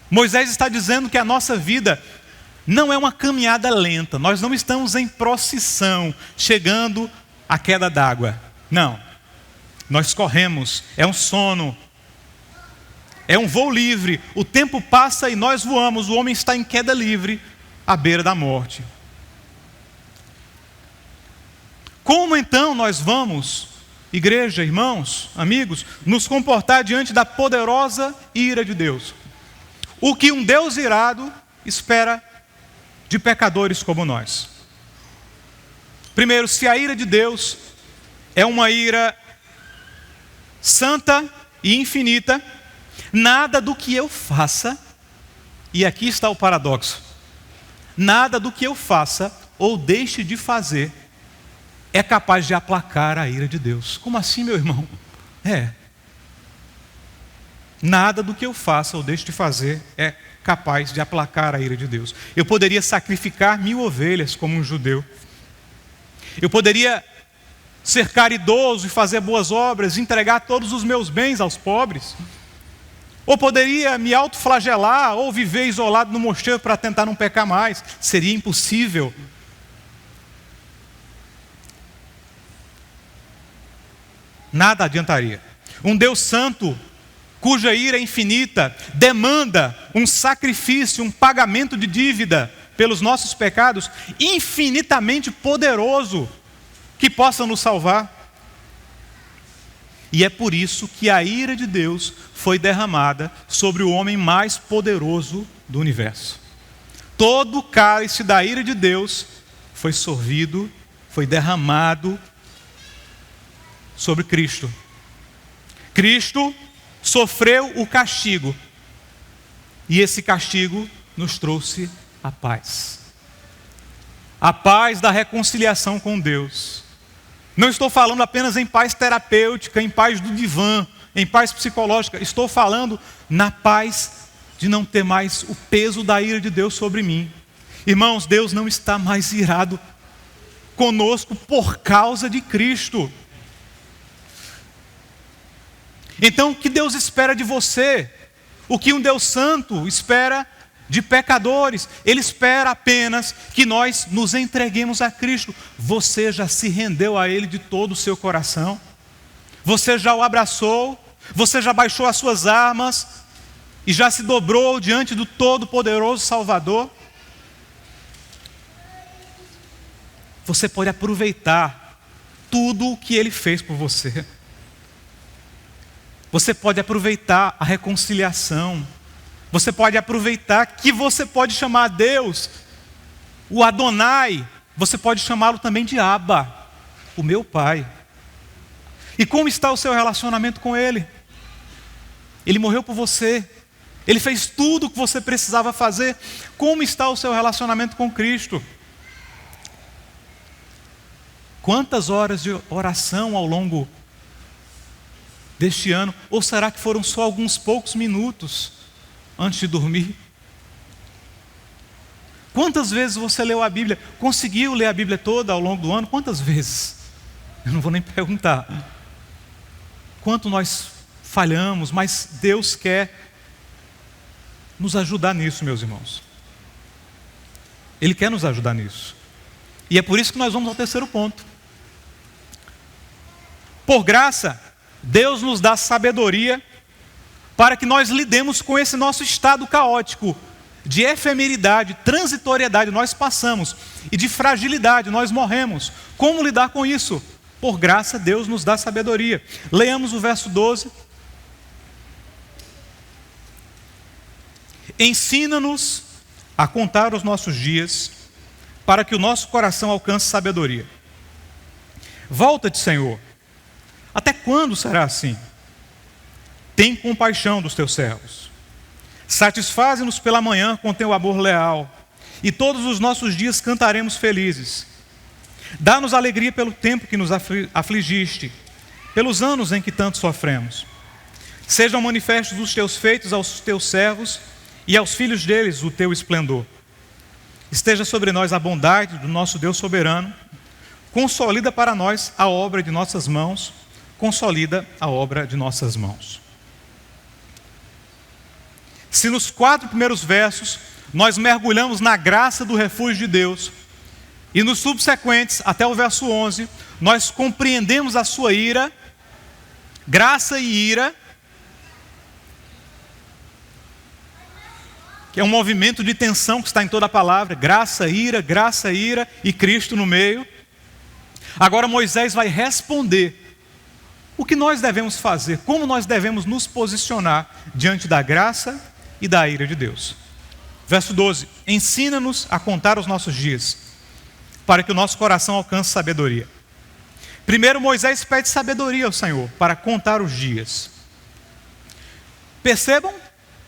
A: Moisés está dizendo que a nossa vida não é uma caminhada lenta. Nós não estamos em procissão, chegando à queda d'água. Não. Nós corremos. É um sono. É um voo livre. O tempo passa e nós voamos. O homem está em queda livre, à beira da morte. Como então nós vamos, igreja, irmãos, amigos, nos comportar diante da poderosa ira de Deus? O que um Deus irado espera de pecadores como nós. Primeiro, se a ira de Deus é uma ira santa e infinita, nada do que eu faça, e aqui está o paradoxo, nada do que eu faça ou deixe de fazer é capaz de aplacar a ira de Deus. Como assim, meu irmão? Nada do que eu faça ou deixe de fazer é capaz de aplacar a ira de Deus. Eu poderia sacrificar 1000 ovelhas como um judeu. Eu poderia ser caridoso e fazer boas obras, entregar todos os meus bens aos pobres. Ou poderia me autoflagelar ou viver isolado no mosteiro para tentar não pecar mais. Seria impossível. Nada adiantaria. Um Deus santo, cuja ira é infinita, demanda um sacrifício, um pagamento de dívida pelos nossos pecados, infinitamente poderoso, que possa nos salvar. E é por isso que a ira de Deus foi derramada sobre o homem mais poderoso do universo. Todo o cálice da ira de Deus foi sorvido, foi derramado sobre Cristo. Cristo sofreu o castigo, e esse castigo nos trouxe a paz. A paz da reconciliação com Deus. Não estou falando apenas em paz terapêutica, em paz do divã, em paz psicológica. Estou falando na paz de não ter mais o peso da ira de Deus sobre mim. Irmãos, Deus não está mais irado conosco por causa de Cristo. Então, o que Deus espera de você? O que um Deus santo espera de pecadores? Ele espera apenas que nós nos entreguemos a Cristo. Você já se rendeu a Ele de todo o seu coração? Você já o abraçou? Você já baixou as suas armas e já se dobrou diante do Todo-Poderoso Salvador? Você pode aproveitar tudo o que Ele fez por você. Você pode aproveitar a reconciliação. Você pode aproveitar que você pode chamar a Deus o Adonai. Você pode chamá-lo também de Abba, o meu Pai. E como está o seu relacionamento com Ele? Ele morreu por você. Ele fez tudo o que você precisava fazer. Como está o seu relacionamento com Cristo? Quantas horas de oração ao longo deste ano? Ou será que foram só alguns poucos minutos antes de dormir? Quantas vezes você leu a Bíblia? Conseguiu ler a Bíblia toda ao longo do ano? Quantas vezes? Eu não vou nem perguntar. Quanto nós falhamos, mas Deus quer nos ajudar nisso, meus irmãos. Ele quer nos ajudar nisso. E é por isso que nós vamos ao terceiro ponto. Por graça, Deus nos dá sabedoria para que nós lidemos com esse nosso estado caótico de efemeridade, transitoriedade, nós passamos, e de fragilidade, nós morremos. Como lidar com isso? Por graça, Deus nos dá sabedoria. Leamos o verso 12. Ensina-nos a contar os nossos dias, para que o nosso coração alcance sabedoria. Volta-te, Senhor. Até quando será assim? Tem compaixão dos teus servos. Satisfaze-nos pela manhã com teu amor leal, e todos os nossos dias cantaremos felizes. Dá-nos alegria pelo tempo que nos afligiste, pelos anos em que tanto sofremos. Sejam manifestos os teus feitos aos teus servos, e aos filhos deles o teu esplendor. Esteja sobre nós a bondade do nosso Deus soberano. Consolida para nós a obra de nossas mãos. Consolida a obra de nossas mãos. Se nos 4 primeiros versos nós mergulhamos na graça do refúgio de Deus, e nos subsequentes, até o verso 11, nós compreendemos a sua ira, graça e ira, que é um movimento de tensão que está em toda a palavra, graça, ira e Cristo no meio. Agora Moisés vai responder o que nós devemos fazer, como nós devemos nos posicionar diante da graça e da ira de Deus. Verso 12, ensina-nos a contar os nossos dias, para que o nosso coração alcance sabedoria. Primeiro Moisés pede sabedoria ao Senhor, para contar os dias. Percebam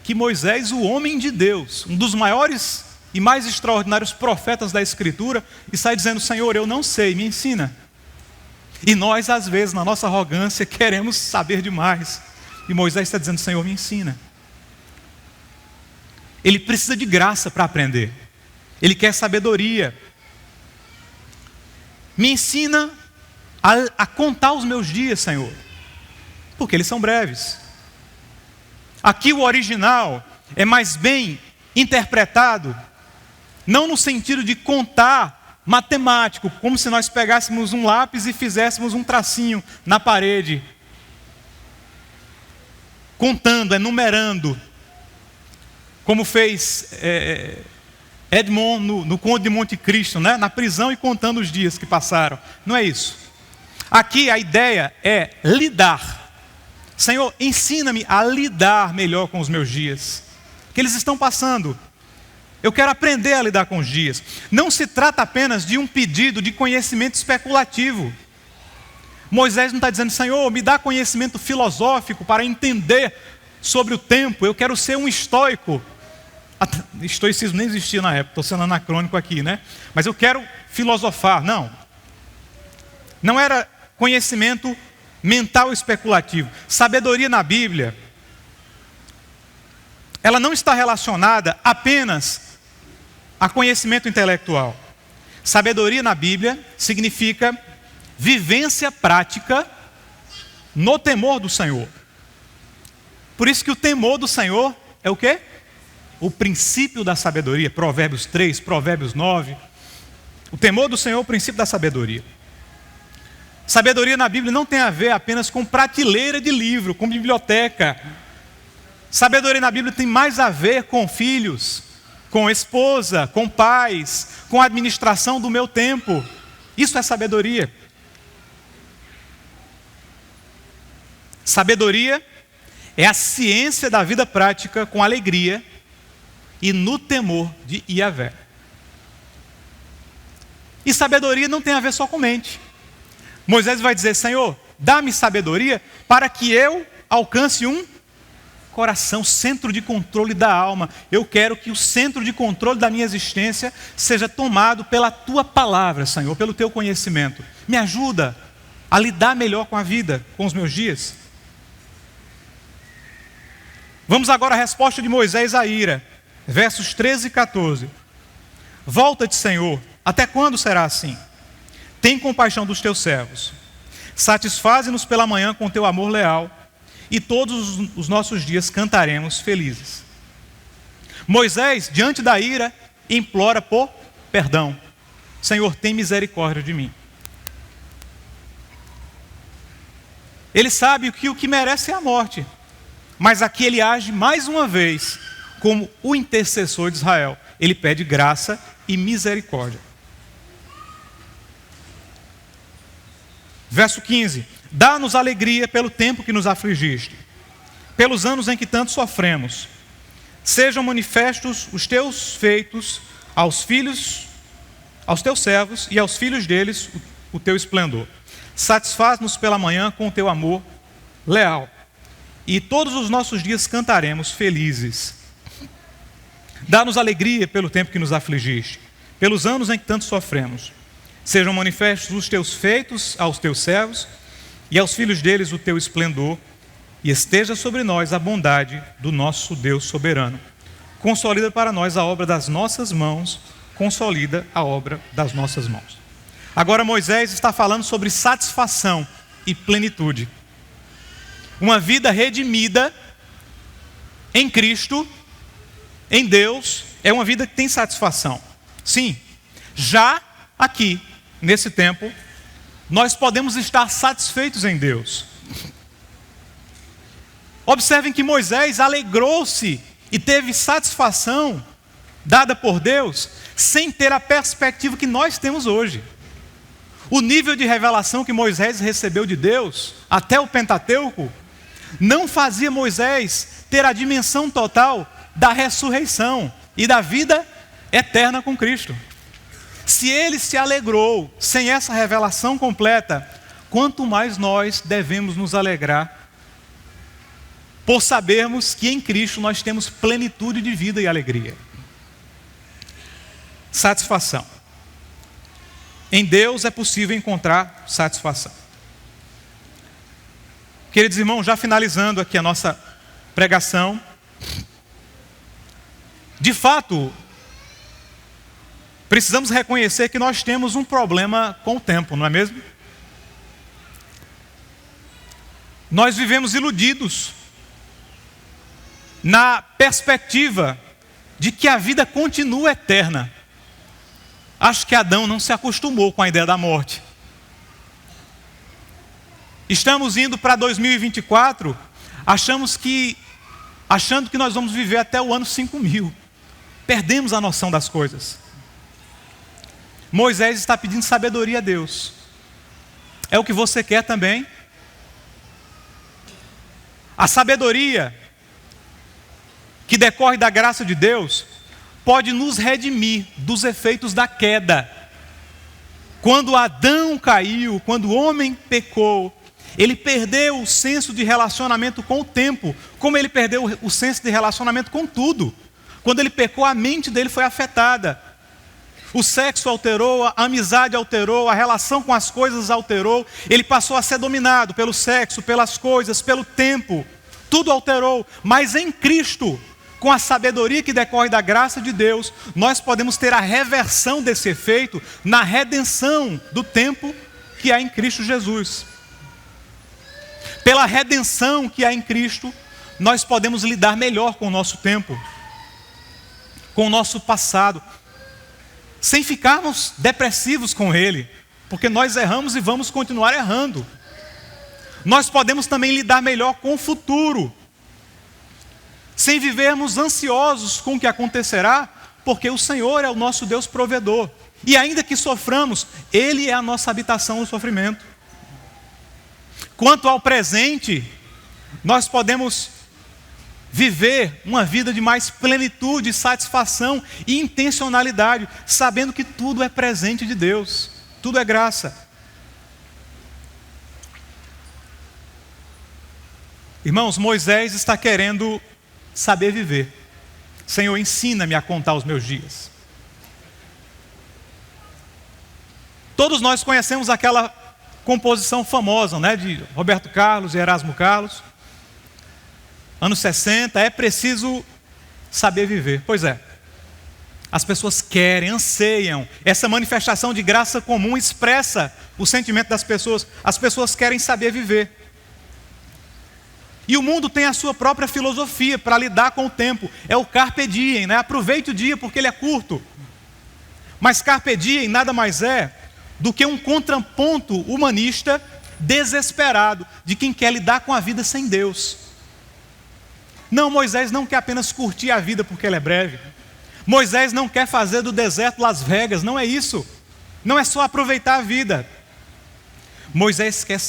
A: que Moisés, o homem de Deus, um dos maiores e mais extraordinários profetas da Escritura, está dizendo: Senhor, eu não sei, me ensina. E nós, às vezes, na nossa arrogância, queremos saber demais. E Moisés está dizendo: Senhor, me ensina. Ele precisa de graça para aprender. Ele quer sabedoria. Me ensina a contar os meus dias, Senhor, porque eles são breves. Aqui o original é mais bem interpretado, não no sentido de contar matemático, como se nós pegássemos um lápis e fizéssemos um tracinho na parede, contando, enumerando, como fez Edmond no Conde de Monte Cristo, né? Na prisão e contando os dias que passaram. Não é isso. Aqui a ideia é lidar. Senhor, ensina-me a lidar melhor com os meus dias, que eles estão passando. Eu quero aprender a lidar com os dias. Não se trata apenas de um pedido de conhecimento especulativo. Moisés não está dizendo, Senhor, me dá conhecimento filosófico para entender sobre o tempo. Eu quero ser um estoico. Estoicismo nem existia na época, estou sendo anacrônico aqui, né? Mas eu quero filosofar. Não. Não era conhecimento mental especulativo. Sabedoria na Bíblia, ela não está relacionada apenas a conhecimento intelectual. Sabedoria na Bíblia significa vivência prática no temor do Senhor. Por isso que o temor do Senhor é o quê? O princípio da sabedoria. Provérbios 3, Provérbios 9. O temor do Senhor é o princípio da sabedoria. Sabedoria na Bíblia não tem a ver apenas com prateleira de livro, com biblioteca. Sabedoria na Bíblia tem mais a ver com filhos, com esposa, com pais, com a administração do meu tempo. Isso é sabedoria. Sabedoria é a ciência da vida prática com alegria e no temor de Yahvé. E sabedoria não tem a ver só com mente. Moisés vai dizer, Senhor, dá-me sabedoria para que eu alcance um coração, centro de controle da alma. Eu quero que o centro de controle da minha existência seja tomado pela Tua palavra, Senhor, pelo Teu conhecimento. Me ajuda a lidar melhor com a vida, com os meus dias. Vamos agora à resposta de Moisés à ira. Versos 13 e 14. Volta-te, Senhor, até quando será assim? Tem compaixão dos teus servos. Satisfaze-nos pela manhã com teu amor leal, e todos os nossos dias cantaremos felizes. Moisés, diante da ira, implora por perdão. Senhor, tem misericórdia de mim. Ele sabe que o que merece é a morte. Mas aqui ele age mais uma vez como o intercessor de Israel. Ele pede graça e misericórdia. Verso 15. Dá-nos alegria pelo tempo que nos afligiste, pelos anos em que tanto sofremos. Sejam manifestos os teus feitos aos teus servos e aos filhos deles o teu esplendor. Satisfaz-nos pela manhã com o teu amor leal, e todos os nossos dias cantaremos felizes. Dá-nos alegria pelo tempo que nos afligiste, pelos anos em que tanto sofremos. Sejam manifestos os teus feitos aos teus servos e aos filhos deles o teu esplendor, e esteja sobre nós a bondade do nosso Deus soberano. Consolida para nós a obra das nossas mãos, consolida a obra das nossas mãos. Agora Moisés está falando sobre satisfação e plenitude. Uma vida redimida em Cristo, em Deus, é uma vida que tem satisfação. Sim, já aqui, nesse tempo, nós podemos estar satisfeitos em Deus. Observem que Moisés alegrou-se e teve satisfação dada por Deus, sem ter a perspectiva que nós temos hoje. O nível de revelação que Moisés recebeu de Deus, até o Pentateuco, não fazia Moisés ter a dimensão total da ressurreição e da vida eterna com Cristo. Se ele se alegrou sem essa revelação completa, quanto mais nós devemos nos alegrar por sabermos que em Cristo nós temos plenitude de vida e alegria. Satisfação. Em Deus é possível encontrar satisfação. Queridos irmãos, já finalizando aqui a nossa pregação, de fato, precisamos reconhecer que nós temos um problema com o tempo, não é mesmo? Nós vivemos iludidos na perspectiva de que a vida continua eterna. Acho que Adão não se acostumou com a ideia da morte. Estamos indo para 2024, achando que nós vamos viver até o ano 5000. perdemos a noção das coisas. Moisés está pedindo sabedoria a Deus. É o que você quer também? A sabedoria que decorre da graça de Deus pode nos redimir dos efeitos da queda. Quando Adão caiu, quando o homem pecou, ele perdeu o senso de relacionamento com o tempo, como ele perdeu o senso de relacionamento com tudo. Quando ele pecou, a mente dele foi afetada. O sexo alterou, a amizade alterou, a relação com as coisas alterou. Ele passou a ser dominado pelo sexo, pelas coisas, pelo tempo. Tudo alterou, mas em Cristo, com a sabedoria que decorre da graça de Deus, nós podemos ter a reversão desse efeito na redenção do tempo que há em Cristo Jesus. Pela redenção que há em Cristo, nós podemos lidar melhor com o nosso tempo, com o nosso passado, sem ficarmos depressivos com ele, porque nós erramos e vamos continuar errando. Nós podemos também lidar melhor com o futuro, sem vivermos ansiosos com o que acontecerá, porque o Senhor é o nosso Deus provedor. E ainda que soframos, Ele é a nossa habitação no sofrimento. Quanto ao presente, nós podemos viver uma vida de mais plenitude, satisfação e intencionalidade, sabendo que tudo é presente de Deus, tudo é graça. Irmãos, Moisés está querendo saber viver. Senhor, ensina-me a contar os meus dias. Todos nós conhecemos aquela composição famosa, né, de Roberto Carlos e Erasmo Carlos, anos 60, é preciso saber viver. Pois é, as pessoas querem, anseiam, essa manifestação de graça comum expressa o sentimento das pessoas, as pessoas querem saber viver. E o mundo tem a sua própria filosofia para lidar com o tempo, é o carpe diem, né? Aproveite o dia porque ele é curto. Mas carpe diem nada mais é do que um contraponto humanista desesperado de quem quer lidar com a vida sem Deus. Não, Moisés não quer apenas curtir a vida porque ela é breve. Moisés não quer fazer do deserto Las Vegas, não é isso. Não é só aproveitar a vida. Moisés quer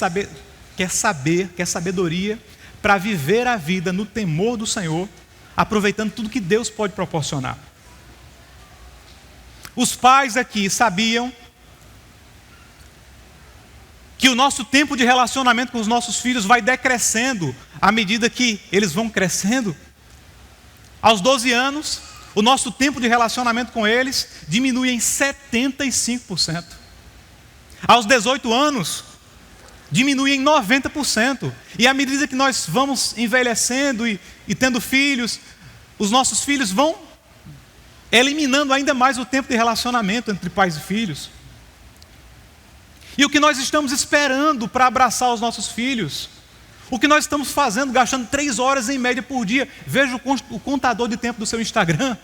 A: sabedoria para viver a vida no temor do Senhor, aproveitando tudo que Deus pode proporcionar. Os pais aqui sabiam que o nosso tempo de relacionamento com os nossos filhos vai decrescendo à medida que eles vão crescendo. Aos 12 anos, o nosso tempo de relacionamento com eles diminui em 75%. Aos 18 anos, diminui em 90%. E à medida que nós vamos envelhecendo e tendo filhos, os nossos filhos vão eliminando ainda mais o tempo de relacionamento entre pais e filhos. E o que nós estamos esperando para abraçar os nossos filhos? O que nós estamos fazendo, gastando 3 horas em média por dia? Veja o contador de tempo do seu Instagram.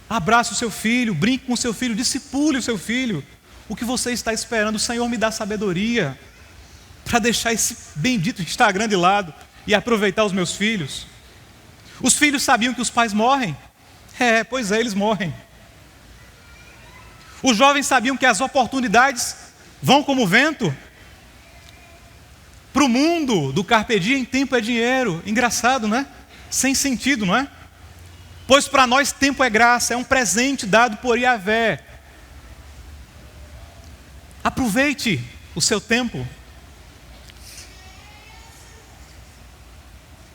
A: Abrace o seu filho, brinque com o seu filho, discipule o seu filho. O que você está esperando? O Senhor me dá sabedoria para deixar esse bendito Instagram de lado e aproveitar os meus filhos. Os filhos sabiam que os pais morrem? Pois é, eles morrem. Os jovens sabiam que as oportunidades vão como vento. Para o mundo do carpe diem, tempo é dinheiro. Engraçado, não é? Sem sentido, não é? Pois para nós tempo é graça, é um presente dado por Yahvé. Aproveite o seu tempo.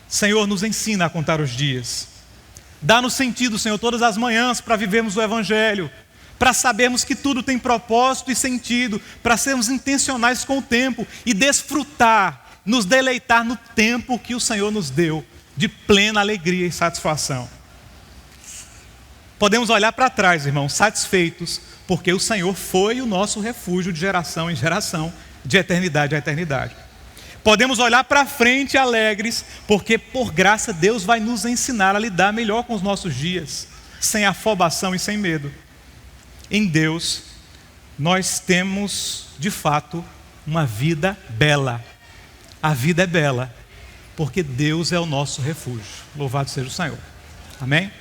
A: Senhor, nos ensina a contar os dias. Dá-nos sentido, Senhor, todas as manhãs para vivermos o Evangelho, para sabermos que tudo tem propósito e sentido, para sermos intencionais com o tempo e desfrutar, nos deleitar no tempo que o Senhor nos deu, de plena alegria e satisfação. Podemos olhar para trás, irmãos, satisfeitos, porque o Senhor foi o nosso refúgio de geração em geração, de eternidade a eternidade. Podemos olhar para frente alegres, porque por graça Deus vai nos ensinar a lidar melhor com os nossos dias, sem afobação e sem medo. Em Deus, nós temos, de fato, uma vida bela. A vida é bela, porque Deus é o nosso refúgio. Louvado seja o Senhor. Amém?